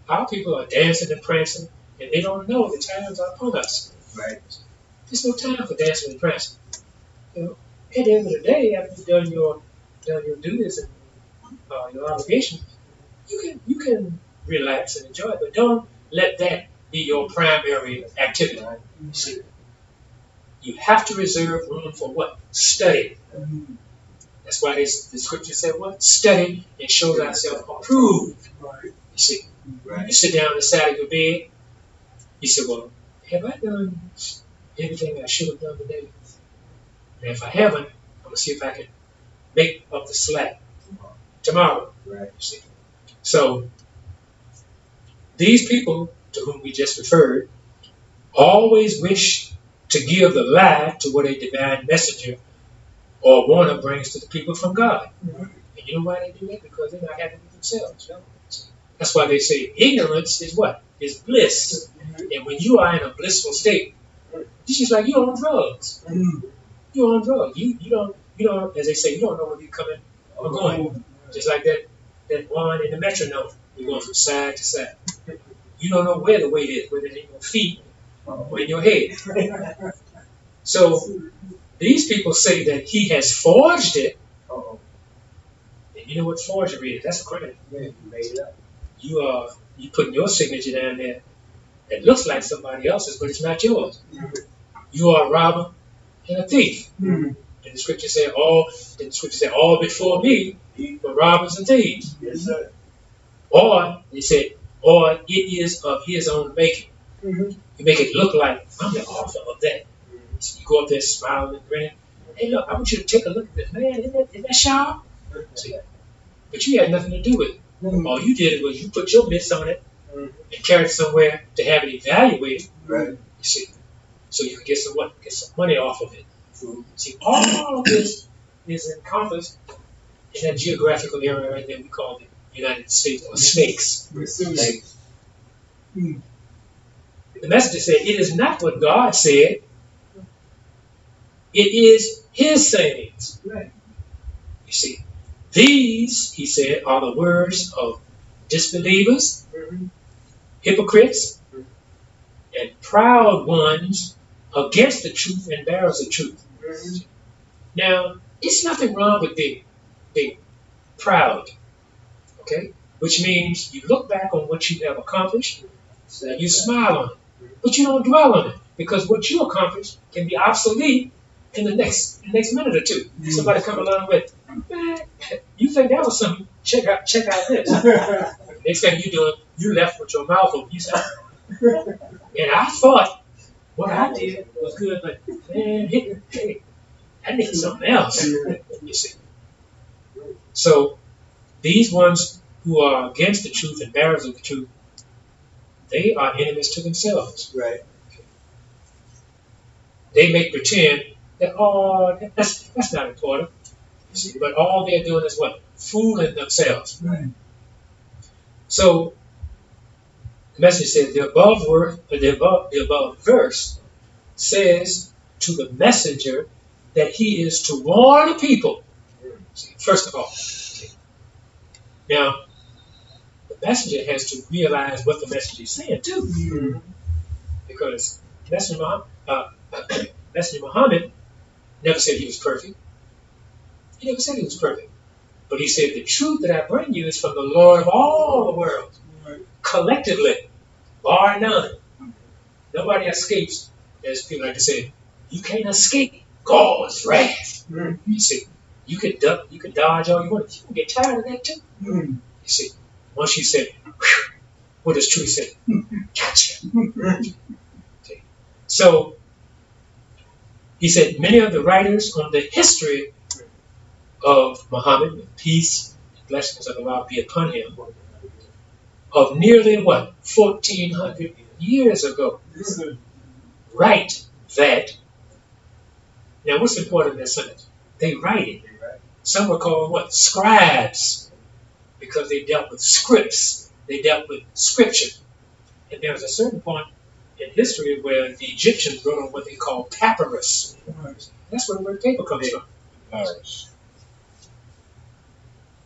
our people are dancing and prancing, and they don't know the times are upon us. There's no time for dancing and prancing. At the end of the day, after you've done your duties and your obligations, you can relax and enjoy it, but don't let that be your primary activity. See, you have to reserve room for what? Study. That's why the scripture said what? Study and show thyself approved. You see, you sit down on the side of your bed, you say, well, have I done everything I should have done today? And if I haven't, I'm going to see if I can make up the slack tomorrow. You see. So, these people to whom we just referred always wish to give the lie to what a divine messenger or warner brings to the people from God. And you know why they do that? Because they're not happy with themselves. That's why they say ignorance is what? Is bliss. And when you are in a blissful state, it's just like you're on drugs. You're on drugs. You don't, as they say, you don't know where you're coming or going. Just like that one in the metronome. You're going from side to side. You don't know where the weight is, whether it's in your feet or in your head. So these people say that he has forged it. And you know what forgery is? That's a crime. You made it up. You putting your signature down there. It looks like somebody else's, but it's not yours. You are a robber and a thief. And the scripture said, all before me were robbers and thieves. Yes, sir. Or they said, or it is of his own making. You make it look like I'm the author of that. So you go up there smiling and grinning. Hey, look, I want you to take a look at this. Man, isn't that sharp? See, but you had nothing to do with it. All you did was you put your bits on it and carried it somewhere to have it evaluated. You see, so you could get some money off of it. See, all of this is encompassed in that geographical area right there we call the United States, or snakes. The messenger said, it is not what God said. It is his sayings. You see, these, he said, are the words of disbelievers, hypocrites, and proud ones against the truth and bearers of truth. Now, it's nothing wrong with being proud, okay? Which means you look back on what you have accomplished, and you smile on it, but you don't dwell on it, because what you accomplished can be obsolete in the next minute or two. Somebody come along with, man, you think that was something? Check out this. Next thing you doing, you left with your mouth open. You said, and I thought what I did was good, but man, hey, I need something else. You see. So these ones who are against the truth and bearers of the truth, they are enemies to themselves. They make pretend that that's not important. You see, but all they're doing is what? Fooling themselves. So the message says the above verse says to the messenger that he is to warn the people. See, first of all, see. Now, the messenger has to realize what the messenger is saying too. Because Messenger Muhammad never said he was perfect. He never said he was perfect. But he said, the truth that I bring you is from the Lord of all the world, collectively, bar none. Nobody escapes, as people like to say. You can't escape God's wrath. You see, you can duck, you can dodge all you want. You can get tired of that too. You see, once you said, what does truth say? Gotcha. Okay. So he said, many of the writers on the history of Muhammad, peace and blessings of Allah be upon him, of nearly what, 1400 years ago, write that. Now, what's important in that sentence? They write it. Some were called what? Scribes, because they dealt with scripts. They dealt with scripture. And there was a certain point in history where the Egyptians wrote on what they call papyrus. That's where the word paper comes from.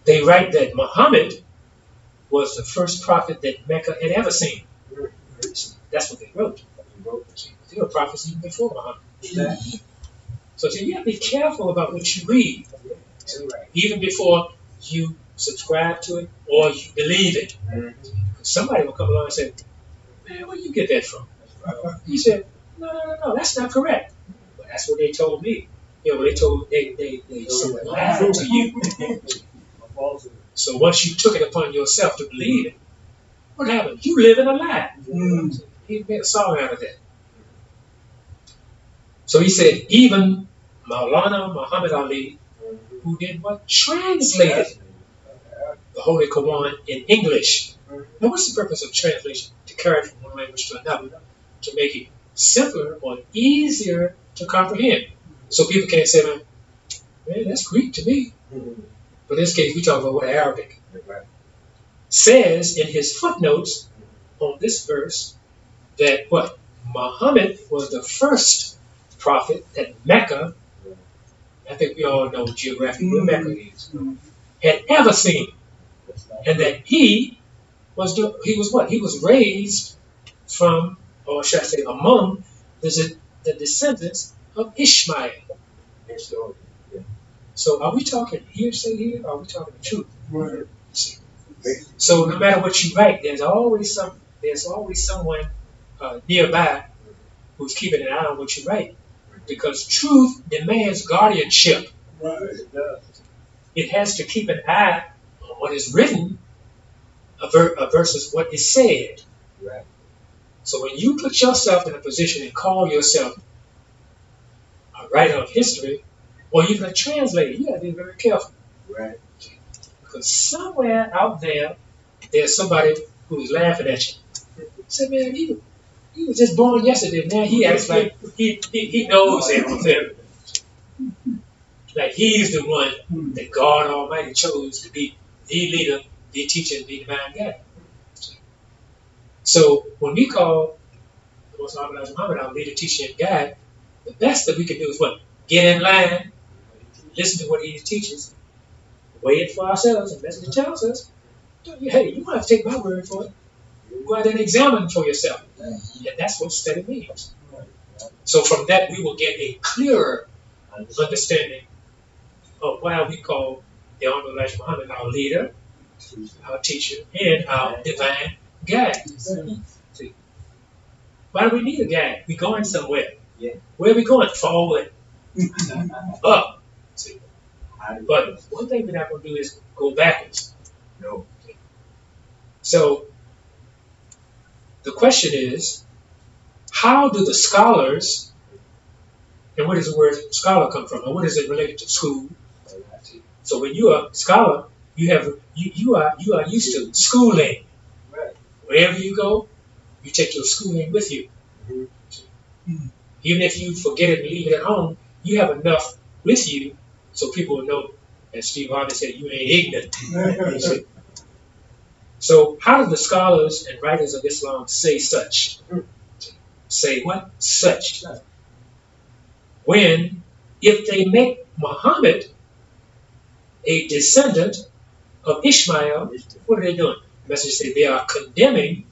They write that Muhammad was the first prophet that Mecca had ever seen. That's what they wrote. There were prophets even before Muhammad. So you have to be careful about what you read, even before you subscribe to it or you believe it. Somebody will come along and say, man, where you get that from? He said, no, that's not correct. But that's what they told me. Well, they told, they sort of lied to you. So once you took it upon yourself to believe it, what happened? You live in a lie. He made a song out of that. So he said, even Maulana Muhammad Ali, who did what? Translated the Holy Quran in English. Now, what's the purpose of translation? To carry it from one language to another, to make it simpler or easier to comprehend. So people can't say, man, that's Greek to me. But in this case, we talk about what Arabic. Says in his footnotes on this verse that what? Muhammad was the first prophet that Mecca, I think we all know geographically where Mecca is, had ever seen. And that he was what? He was raised from, or should I say, among the descendants of Ishmael. So are we talking hearsay here, or are we talking the truth? So no matter what you write, there's always someone nearby who's keeping an eye on what you write, because truth demands guardianship. It has to keep an eye on what is written versus what is said. So when you put yourself in a position and call yourself a writer of history, or even a translator, you got to be very careful. Because somewhere out there, there's somebody who's laughing at you. Say, man, he was just born yesterday. Now he acts like he knows everything. Like he's the one that God Almighty chose to be the leader, the teacher, and the divine guide. So when we call the Most Honorable Muhammad our leader, teacher, and guide, the best that we can do is what? Get in line, listen to what he teaches, weigh it for ourselves, and message tells us, hey, you don't have to take my word for it. Go out and examine for yourself. And that's what study means. So from that, we will get a clearer understanding of why we call the Honorable Elijah Muhammad our leader, our teacher, and our divine guide. See, why do we need a guide? We're going somewhere. Where are we going? Forward. Up. See. But one thing we're not going to do is go backwards. No. So the question is, how do the scholars, and where does the word scholar come from, and what is it related to school? So when you are a scholar, you are used to schooling. Wherever you go, you take your schooling with you. Even if you forget it and leave it at home, you have enough with you so people will know, as Steve Harvey said, you ain't ignorant. So how do the scholars and writers of Islam say such? Say what? Such. when, if they make Muhammad a descendant of Ishmael, what are they doing? The message says they are condemning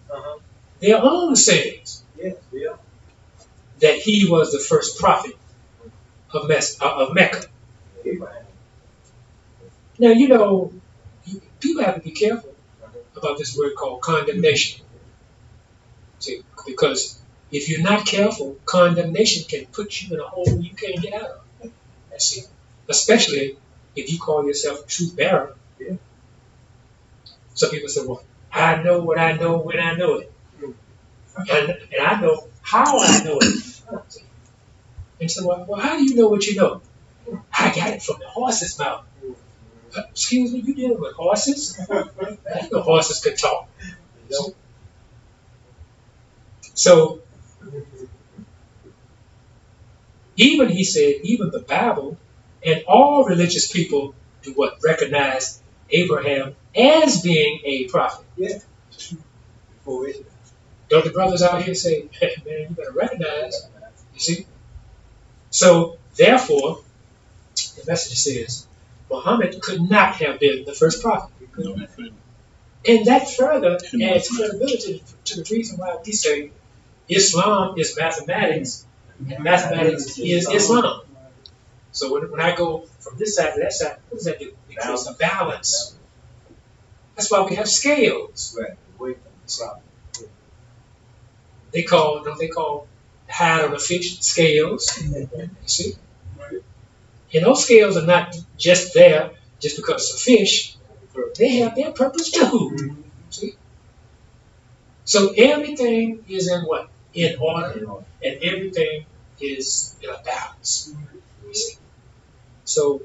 their own sins. Yes, yeah. That he was the first prophet of Mecca. Abraham. Now, you know, people have to be careful about this word called condemnation. See, because if you're not careful, condemnation can put you in a hole you can't get out of. See, especially if you call yourself a truth bearer. Yeah. Some people say, well, I know what I know when I know it. And I know how I know it. And so, well, how do you know what you know? I got it from the horse's mouth. Excuse me, you dealing with horses? I know horses could talk. So, even he said, even the Bible and all religious people do what? Recognize Abraham as being a prophet. Yeah. Don't the brothers out here say, hey, man, you better recognize? You see? So, therefore, the message says, Muhammad could not have been the first prophet. And that further adds credibility to the reason why we say Islam is mathematics and mathematics is Islam. So when I go from this side to that side, what does that do? It creates a balance. That's why we have scales. Right. Don't they call hide on a fish scales? You see? And those scales are not just there just because it's a fish. They have their purpose too. See? So everything is in what? In order. And everything is in a balance. You see? So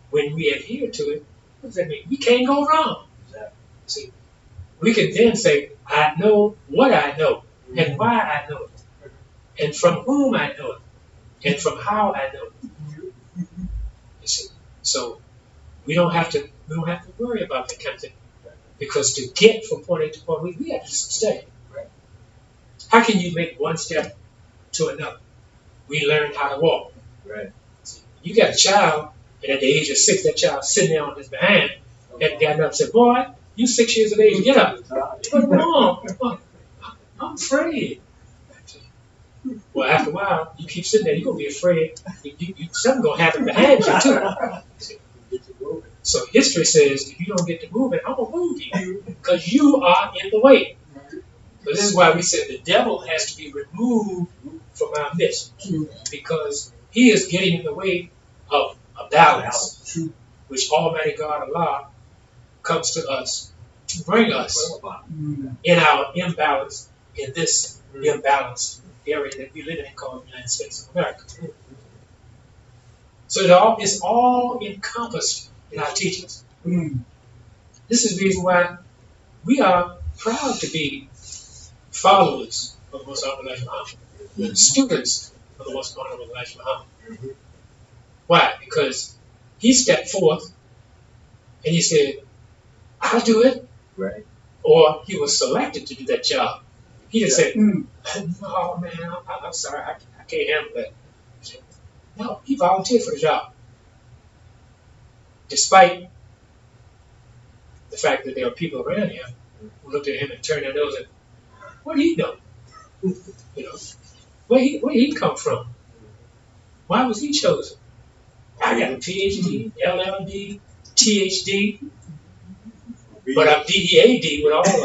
when we adhere to it, what does that mean? We can't go wrong. See? We can then say, I know what I know and why I know it. And from whom I know it. And from how I know it. You see? So we don't have to worry about that kind of thing. Because to get from point A to point B, we have to do some study. How can you make one step to another? We learn how to walk. Right. You got a child, and at the age of 6, that child sitting there on his behind, and got up and said, boy, you 6 years of age, get up. But Mom, I'm afraid. Well, after a while, you keep sitting there, you're going to be afraid. Something's going to happen behind you, too. So history says, if you don't get to moving, I'm going to move you, because you are in the way. But this is why we said the devil has to be removed from our midst, because he is getting in the way of a balance, which Almighty God Allah comes to us to bring us in our imbalance, in this imbalanced area that we live in called the United States of America. So it's all encompassed in our teachings. This is the reason why we are proud to be followers of Most Honorable Muhammad, students of the Most Honorable Muhammad. Why? Because he stepped forth and he said, I'll do it. Right. Or he was selected to do that job. He didn't say, no, man, I'm sorry, I can't handle that. No, he volunteered for the job. Despite the fact that there are people around him who looked at him and turned their nose and, what did he know? You know, where he come from? Why was he chosen? I got a PhD, LLD, THD, but I'm DEAD with all of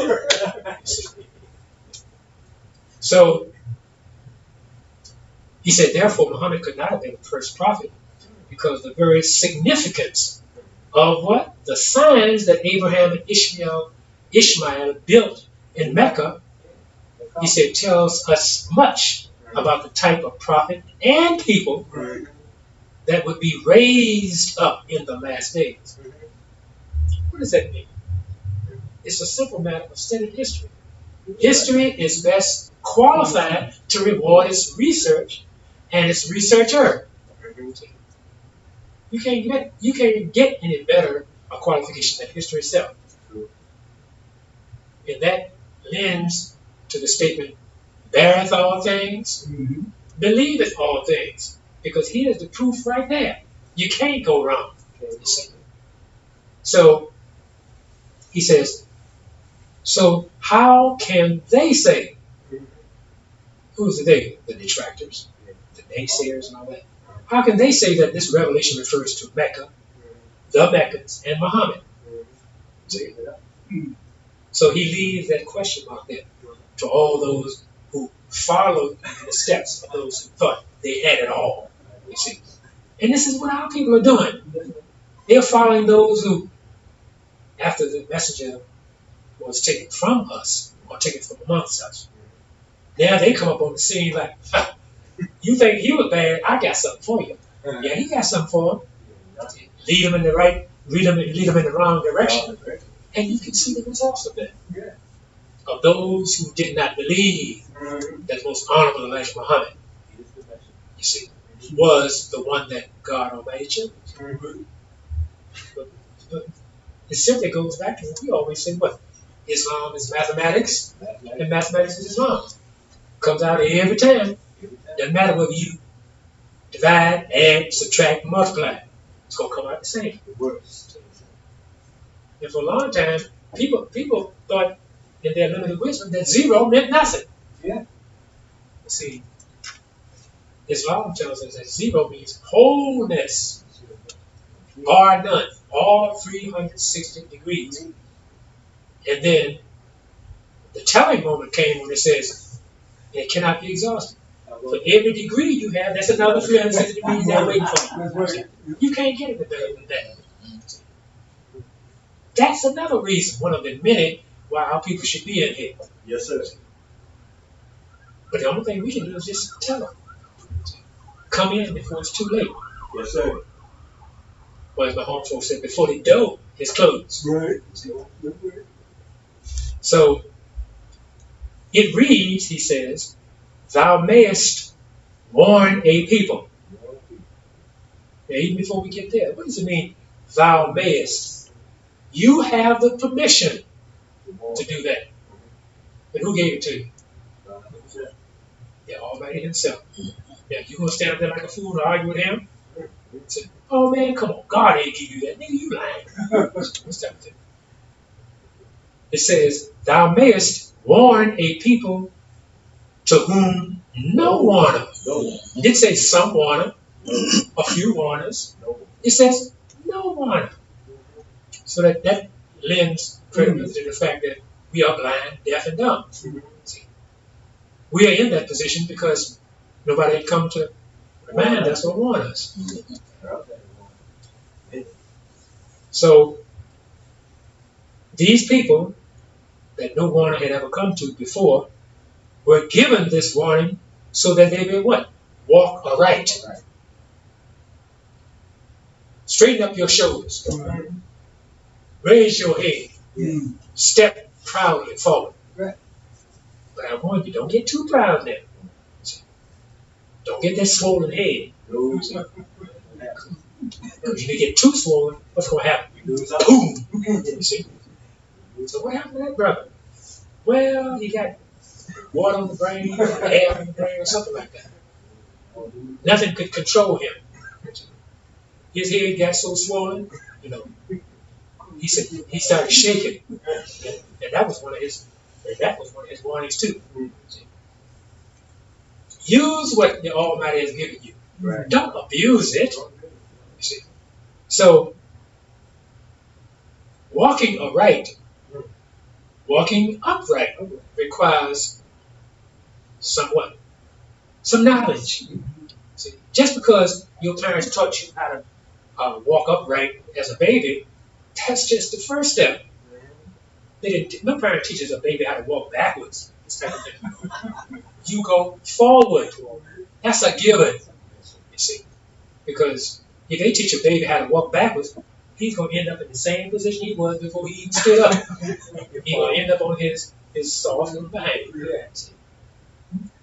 them. So he said, therefore, Muhammad could not have been the first prophet because the very significance of what? The signs that Abraham and Ishmael built in Mecca, he said, tells us much about the type of prophet and people that would be raised up in the last days. What does that mean? It's a simple matter of studying history. History is best qualified to reward its research and its researcher. You can't get any better a qualification than history itself. And that lends to the statement, beareth all things, believeth all things, Because here's the proof right there. You can't go wrong. You see? So he says, so how can they say? Who's the they? The detractors, the naysayers and all that. How can they say that this revelation refers to Mecca, the Meccans, and Muhammad? See? So he leaves that question mark there to all those who followed the steps of those who thought they had it all. You see? And this is what our people are doing. They're following those who, after the messenger was taken from us, or taken from amongst us, now they come up on the scene like, you think he was bad, I got something for you. Yeah, he got something for him. Lead them in the right, lead them in the wrong direction. And you can see the results of that. Of those who did not believe that the most honorable Elijah Muhammad, you see, was the one that God Almighty chose. But it simply goes back to what we always say, what? Islam is mathematics, and mathematics is Islam. Comes out every time. Doesn't matter whether you divide, add, subtract, multiply. It's going to come out the same. And for a long time, people thought in their limited wisdom that zero meant nothing. You see, Islam tells us that zero means wholeness, bar none, all 360 degrees. And then the telling moment came when it says it cannot be exhausted. For every degree you have, that's another 360 degrees there waiting for you. You can't get it better than that. That's another reason, one of the many, why our people should be in here. Yes, sir. But the only thing we can do is just tell them. Come in before it's too late. Yes, sir. Or as my home folks said, before they dough his clothes. Right. So it reads, he says, thou mayest warn a people. Now, even before we get there, what does it mean, thou mayest? You have the permission to do that. But who gave it to you? The Almighty himself. Now, you going to stand up there like a fool and argue with him? Say, oh man, come on, God ain't give you that. Nigga, you lying. What's that? It says, thou mayest warn a people to whom no warner. It didn't say some warner, a few warners. It says no warner. So that lends credibility to the fact that we are blind, deaf, and dumb. See, we are in that position because nobody had come to remind us or warn us. So these people that no warner had ever come to before were given this warning so that they may what? Walk aright. Straighten up your shoulders. Raise your head. Step proudly forward. But I warn you, don't get too proud now. Don't get that swollen head. Because if you get too swollen, what's going to happen? Boom! You see? So what happened to that brother? Well, he got water on the brain, air on the brain, or something like that. Nothing could control him. His head got so swollen, he said he started shaking, and that was one of his warnings too. Use what the Almighty has given you. Right. Don't abuse it. You see? So, walking upright requires some knowledge. See? Just because your parents taught you how to walk upright as a baby, that's just the first step. No parent teaches a baby how to walk backwards. This type of thing. You go forward. That's a given. You see, because if they teach a baby how to walk backwards, he's going to end up in the same position he was before he even stood up. He's going to end up on his soft little behind.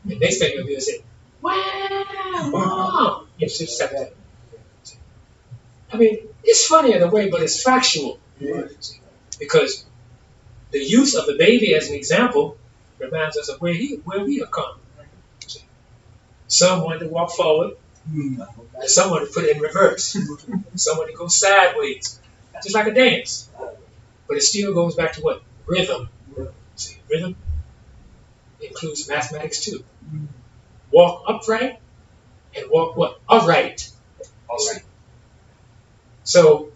And next thing he'll be able to say, "Wow, Mom!" You see, I mean, it's funny in a way, but it's factual. Because the use of the baby as an example reminds us of where we have come. Some wanted to walk forward, And someone to put it in reverse. Someone to go sideways. Just like a dance. But it still goes back to what? Rhythm. See, rhythm includes mathematics too. Walk upright and walk what? Upright. Alright. So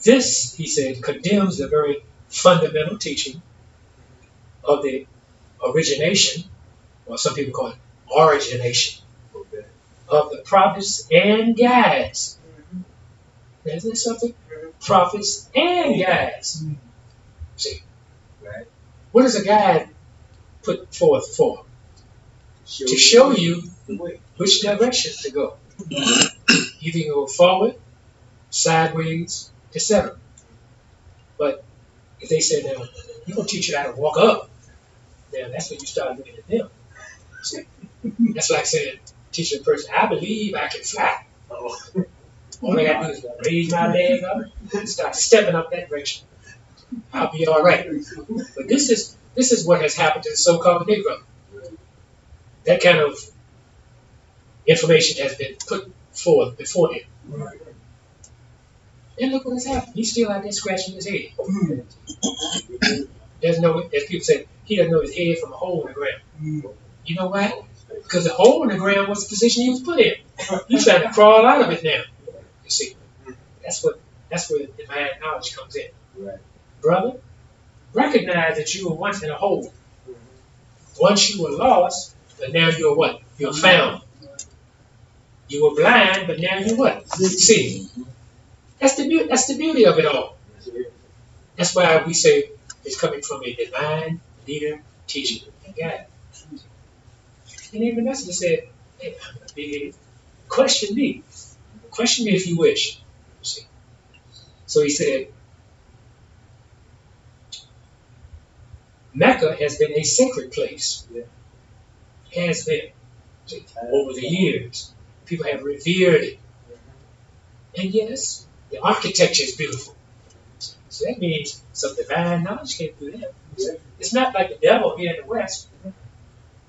this, he said, condemns the very fundamental teaching of the origination, or some people call it origination, of the prophets and guides. Isn't that something? Prophets and guides. See, Right. what is a guide put forth for? To show you which direction to go. Either you go forward, sideways, etc. But if they say, now, you're going to teach you how to walk up, now that's when you start looking at them. See? That's like saying, teaching a person, I believe I can fly. All I got to do is raise my leg up and start stepping up that direction. I'll be all right. But this is what has happened to the so-called Negro. That kind of information has been put forth before him. And look what has happened. He's still out there scratching his head. There's no, as people say, he doesn't know his head from a hole in the ground. You know why? Because the hole in the ground was the position he was put in. He's trying to crawl out of it now. You see, that's where divine knowledge comes in. Right. Brother, recognize that you were once in a hole. Once you were lost, but now you're what? You're found. You were blind, but now you're what? See. That's the beauty of it all. That's why we say it's coming from a divine leader, teacher, and guide. And even the messenger said, hey, I'm a big head. Question me. Question me if you wish. You see. So he said, Mecca has been a sacred place. Has been. See, over the years. People have revered it. And yes, the architecture is beautiful. So that means some divine knowledge came through that. It's not like the devil here in the West.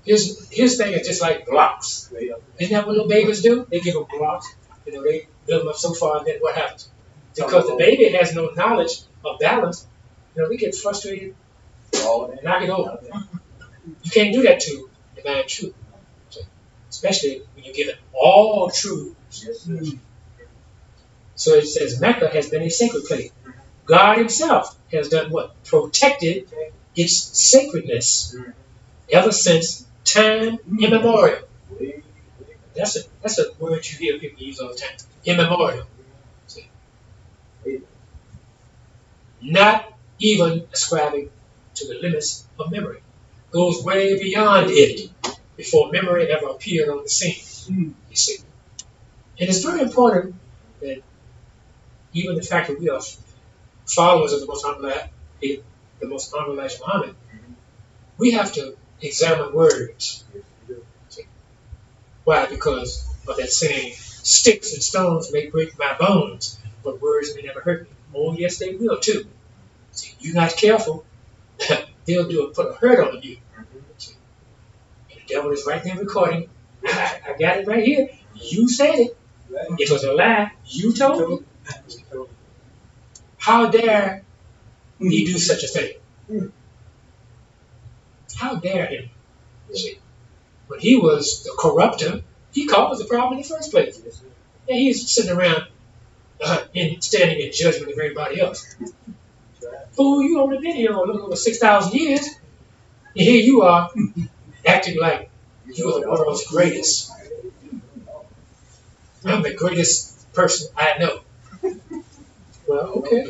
His thing is just like blocks. Isn't that what little babies do? They give them blocks. You know, they build them up so far, and then what happens? Because the baby has no knowledge of balance, you know, they get frustrated and knock it over. You can't do that to divine truth. Especially when you give it all truths. So it says Mecca has been a sacred place. God himself has done what? Protected its sacredness ever since time immemorial. That's a word you hear people use all the time. Immemorial. See? Not even ascribing to the limits of memory. Goes way beyond it before memory ever appeared on the scene. You see. And it's very important that even the fact that we are followers of the most honorable Elijah Muhammad, we have to examine words. See? Why? Because of that saying, sticks and stones may break my bones, but words may never hurt me. Oh, yes, they will too. See, you're not careful, they'll put a hurt on you. See? And the devil is right there recording. I got it right here. You said it. It was a lie. You told me. How dare he do such a thing? How dare him? See, when he was the corrupter, he caused the problem in the first place. And he's sitting around standing in judgment of everybody else. Fool, you only been here a little over 6,000 years. And here you are acting like you are the world's greatest. I'm the greatest person I know. Well, okay.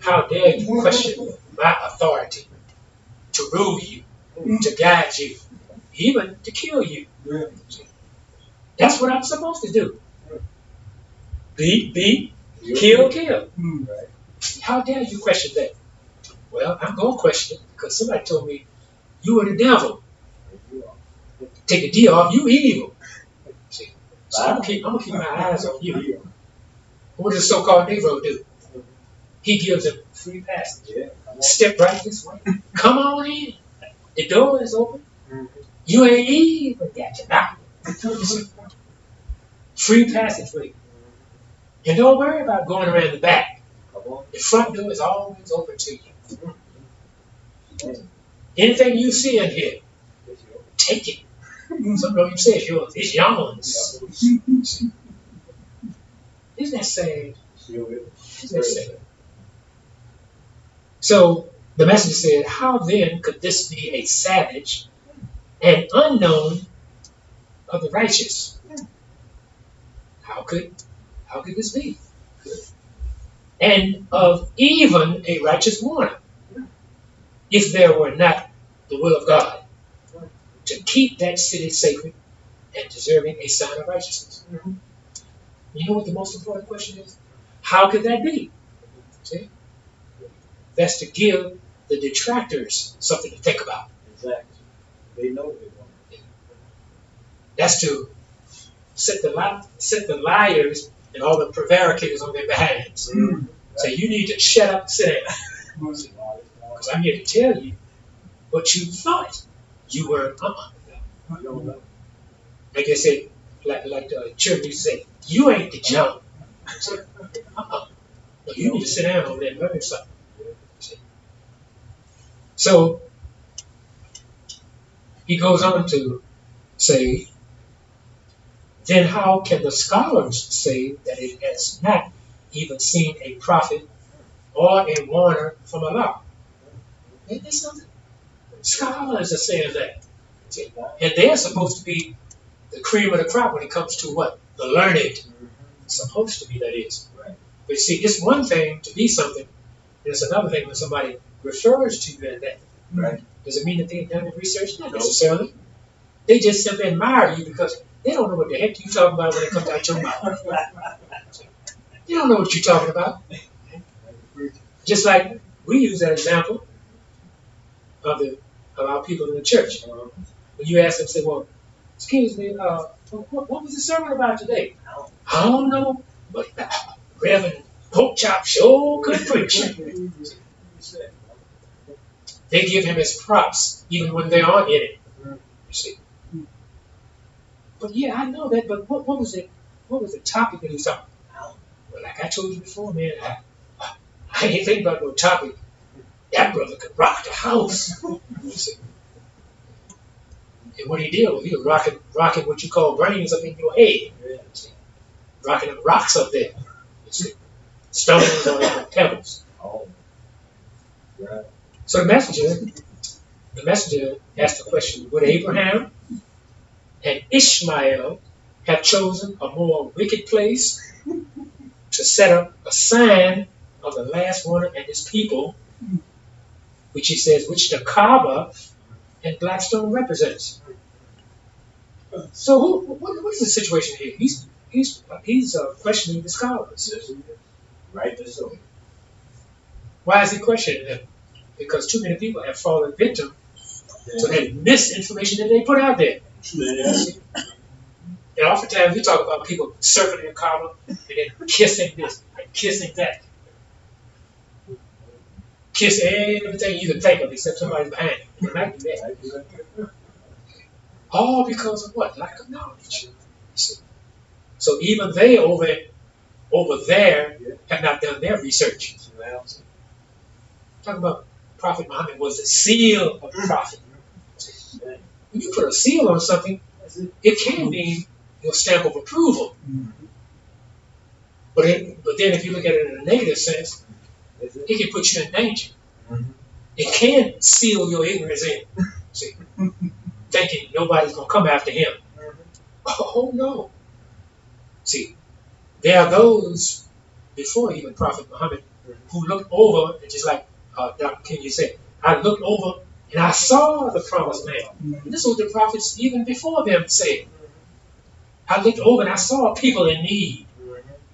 How dare you question my authority to rule you, to guide you, even to kill you? That's what I'm supposed to do. Beat, kill. How dare you question that? Well, I'm going to question it because somebody told me you were the devil. Take the D off, you evil. See? So I'm going to keep my eyes on you. What does the so-called Negro do? He gives them free passage. Step right this way. Come on in. The door is open. You ain't even got to knock. Free passageway. And don't worry about going around the back. The front door is always open to you. Anything you see in here, take it. Some of you say it's yours. It's yours. Isn't that sad? Isn't that sad? So the messenger said, how then could this be a savage and unknown of the righteous? How could this be? And of even a righteous warner, if there were not the will of God to keep that city sacred and deserving a sign of righteousness. You know what the most important question is? How could that be? See? That's to give the detractors something to think about. Exactly. They know what they want. That's to set the liars and all the prevaricators on their behinds. So you need to shut up and sit down. Because I'm here to tell you what you thought you were. Like I said, like the children used to say, you ain't the jump. No, you need to sit down over there and learn something. So he goes on to say, then how can the scholars say that it has not even seen a prophet or a warner from Allah? There's nothing. Scholars are saying that. And they're supposed to be the cream of the crop when it comes to what? The learned. Supposed to be, that is. But see, it's one thing to be something, and it's another thing when somebody refers to you as that. Right. Does it mean that they've done the research? Not necessarily. They just simply admire you because they don't know what the heck you're talking about when it comes out your mouth. They don't know what you're talking about. Just like we use that example of our people in the church. When you ask them, say, well, excuse me, what was the sermon about today? I don't know, but Reverend Porkchop sure could preach. They give him his props, even when they aren't in it. You see. But yeah, I know that, but what was it? What was the topic that he was talking about? Well, like I told you before, man, I ain't thinking about no topic. That brother could rock the house. You see. And what he did was he was rocking what you call brains up in your head. See. Rocking them rocks up there. You see. Stones on them with pebbles. So the messenger asked the question, would Abraham and Ishmael have chosen a more wicked place to set up a sign of the last one and his people, which he says, which the Kaaba and Blackstone represents? So what's the situation here? He's questioning the scholars. Right. So. Why is he questioning them? Because too many people have fallen victim to that misinformation that they put out there. And oftentimes we talk about people surfing in Kaaba and then kissing this and kissing that. Kiss everything you can think of except somebody's behind you. They might do that. All because of what? Lack of knowledge. So even they over there have not done their research. Talking about Prophet Muhammad was the seal of the prophet. When you put a seal on something, it can mean your stamp of approval. But then if you look at it in a negative sense, it can put you in danger. It can seal your ignorance in. See, thinking nobody's going to come after him. Oh no. See, there are those before even Prophet Muhammad who looked over and just like Dr. King, you said, I looked over and I saw the promised land. And this is what the prophets even before them said. I looked over and I saw people in need.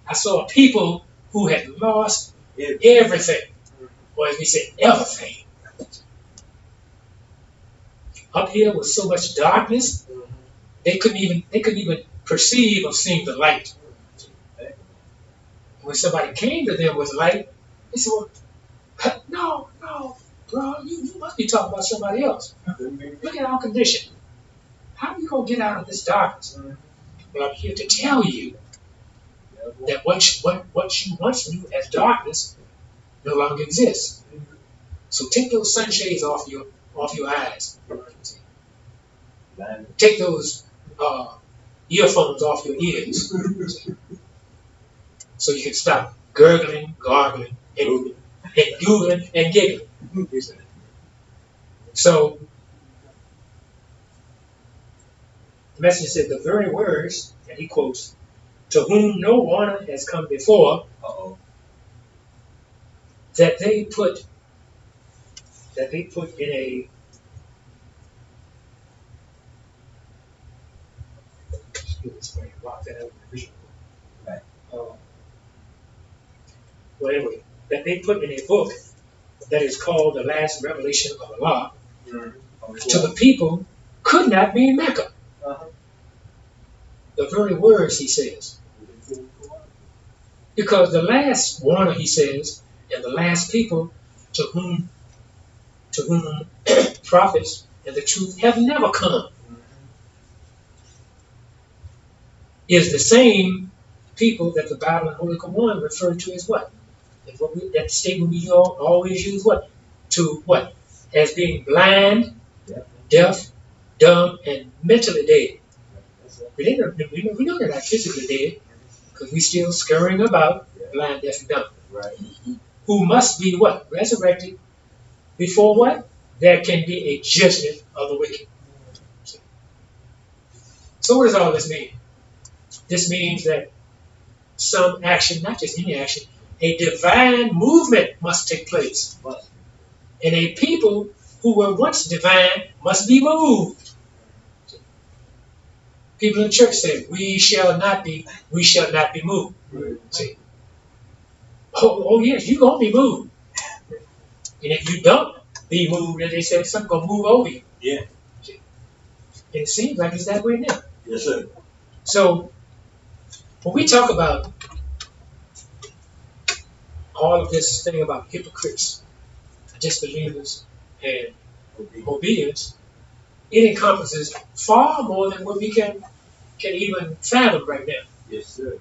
I saw people who had lost everything. Or as we say, everything. Up here was so much darkness, they couldn't even perceive of seeing the light. When somebody came to them with light, they said, well, no, bro, you must be talking about somebody else. Look at our condition. How are you going to get out of this darkness? Well, I'm here to tell you that what you once knew as darkness no longer exists. So take those sunshades off your eyes. Take those earphones off your ears, so you can stop gurgling, gargling, and googling and giggling. So the message said the very words, and he quotes, "To whom no warner has come before, that they put in a." Right. Well, anyway, that they put in a book that is called the last revelation of Allah to the people could not be in Mecca. The very words, he says. Because the last warner, he says, and the last people to whom prophets and the truth have never come is the same people that the Bible and Holy Quran refer to as what? And that statement we always use what? To what? As being blind, deaf, dumb, and mentally dead. We know they're not physically dead because we're still scurrying about, blind, deaf, and dumb. Right. Who must be what? Resurrected before what? There can be a judgment of the wicked. So what does all this mean? This means that some action, not just any action, a divine movement must take place. And a people who were once divine must be moved. People in church say, we shall not be moved. See? Oh yes, you're going to be moved. And if you don't be moved, as they say, something's going to move over you. Yeah. See? And it seems like it's that way now. Yes, sir. So, when we talk about all of this thing about hypocrites, disbelievers, and obedience, it encompasses far more than what we can even fathom right now. Yes, sir.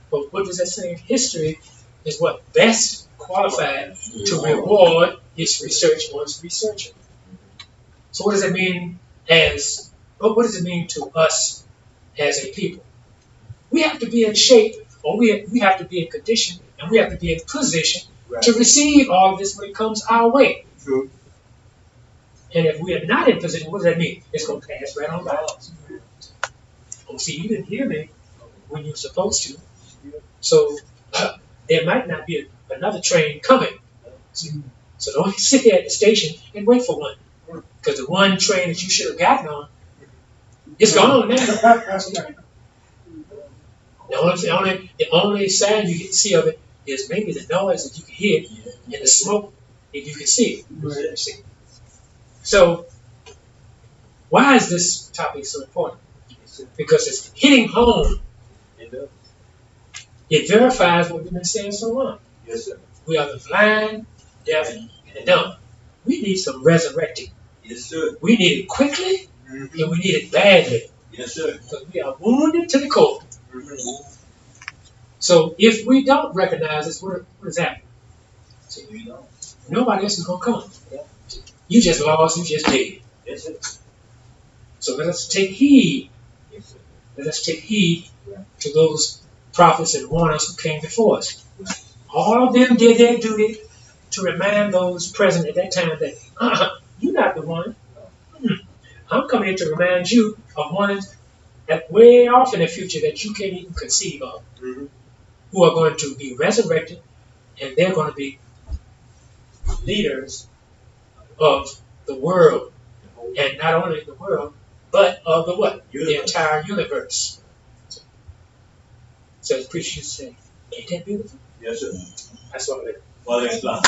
But what does that say? History is what best qualified to reward its research on its researcher. So what does it mean what does it mean to us as a people? We have to be in shape, or we have to be in condition, and we have to be in position to receive all of this when it comes our way. True. And if we are not in position, what does that mean? It's going to pass right on by us. Oh, see, you didn't hear me when you were supposed to. So there might not be another train coming. So don't sit there at the station and wait for one. Because the one train that you should have gotten on, it's gone now. The only sign you can see of it is maybe the noise that you can hear and the smoke if you can see it. So why is this topic so important? Because it's hitting home. It verifies what we've been saying so long. Yes, sir. We are the blind, deaf, and the dumb. We need some resurrecting. Yes, sir. We need it quickly, and we need it badly. Yes, sir. Because we are wounded to the core. So if we don't recognize this, what is happening? See, nobody else is going to come. You just lost, you just dead. Yes, sir. So let us take heed. Yes, sir. Let us take heed to those prophets and warners who came before us. All of them did their duty to remind those present at that time that you're not the one. I'm coming here to remind you of ones that way off in the future that you can't even conceive of, who are going to be resurrected, and they're going to be leaders of the world, and not only the world, but of the what? The entire universe. So the preacher used to say, ain't that beautiful? Yes, sir. That's what it is. Well,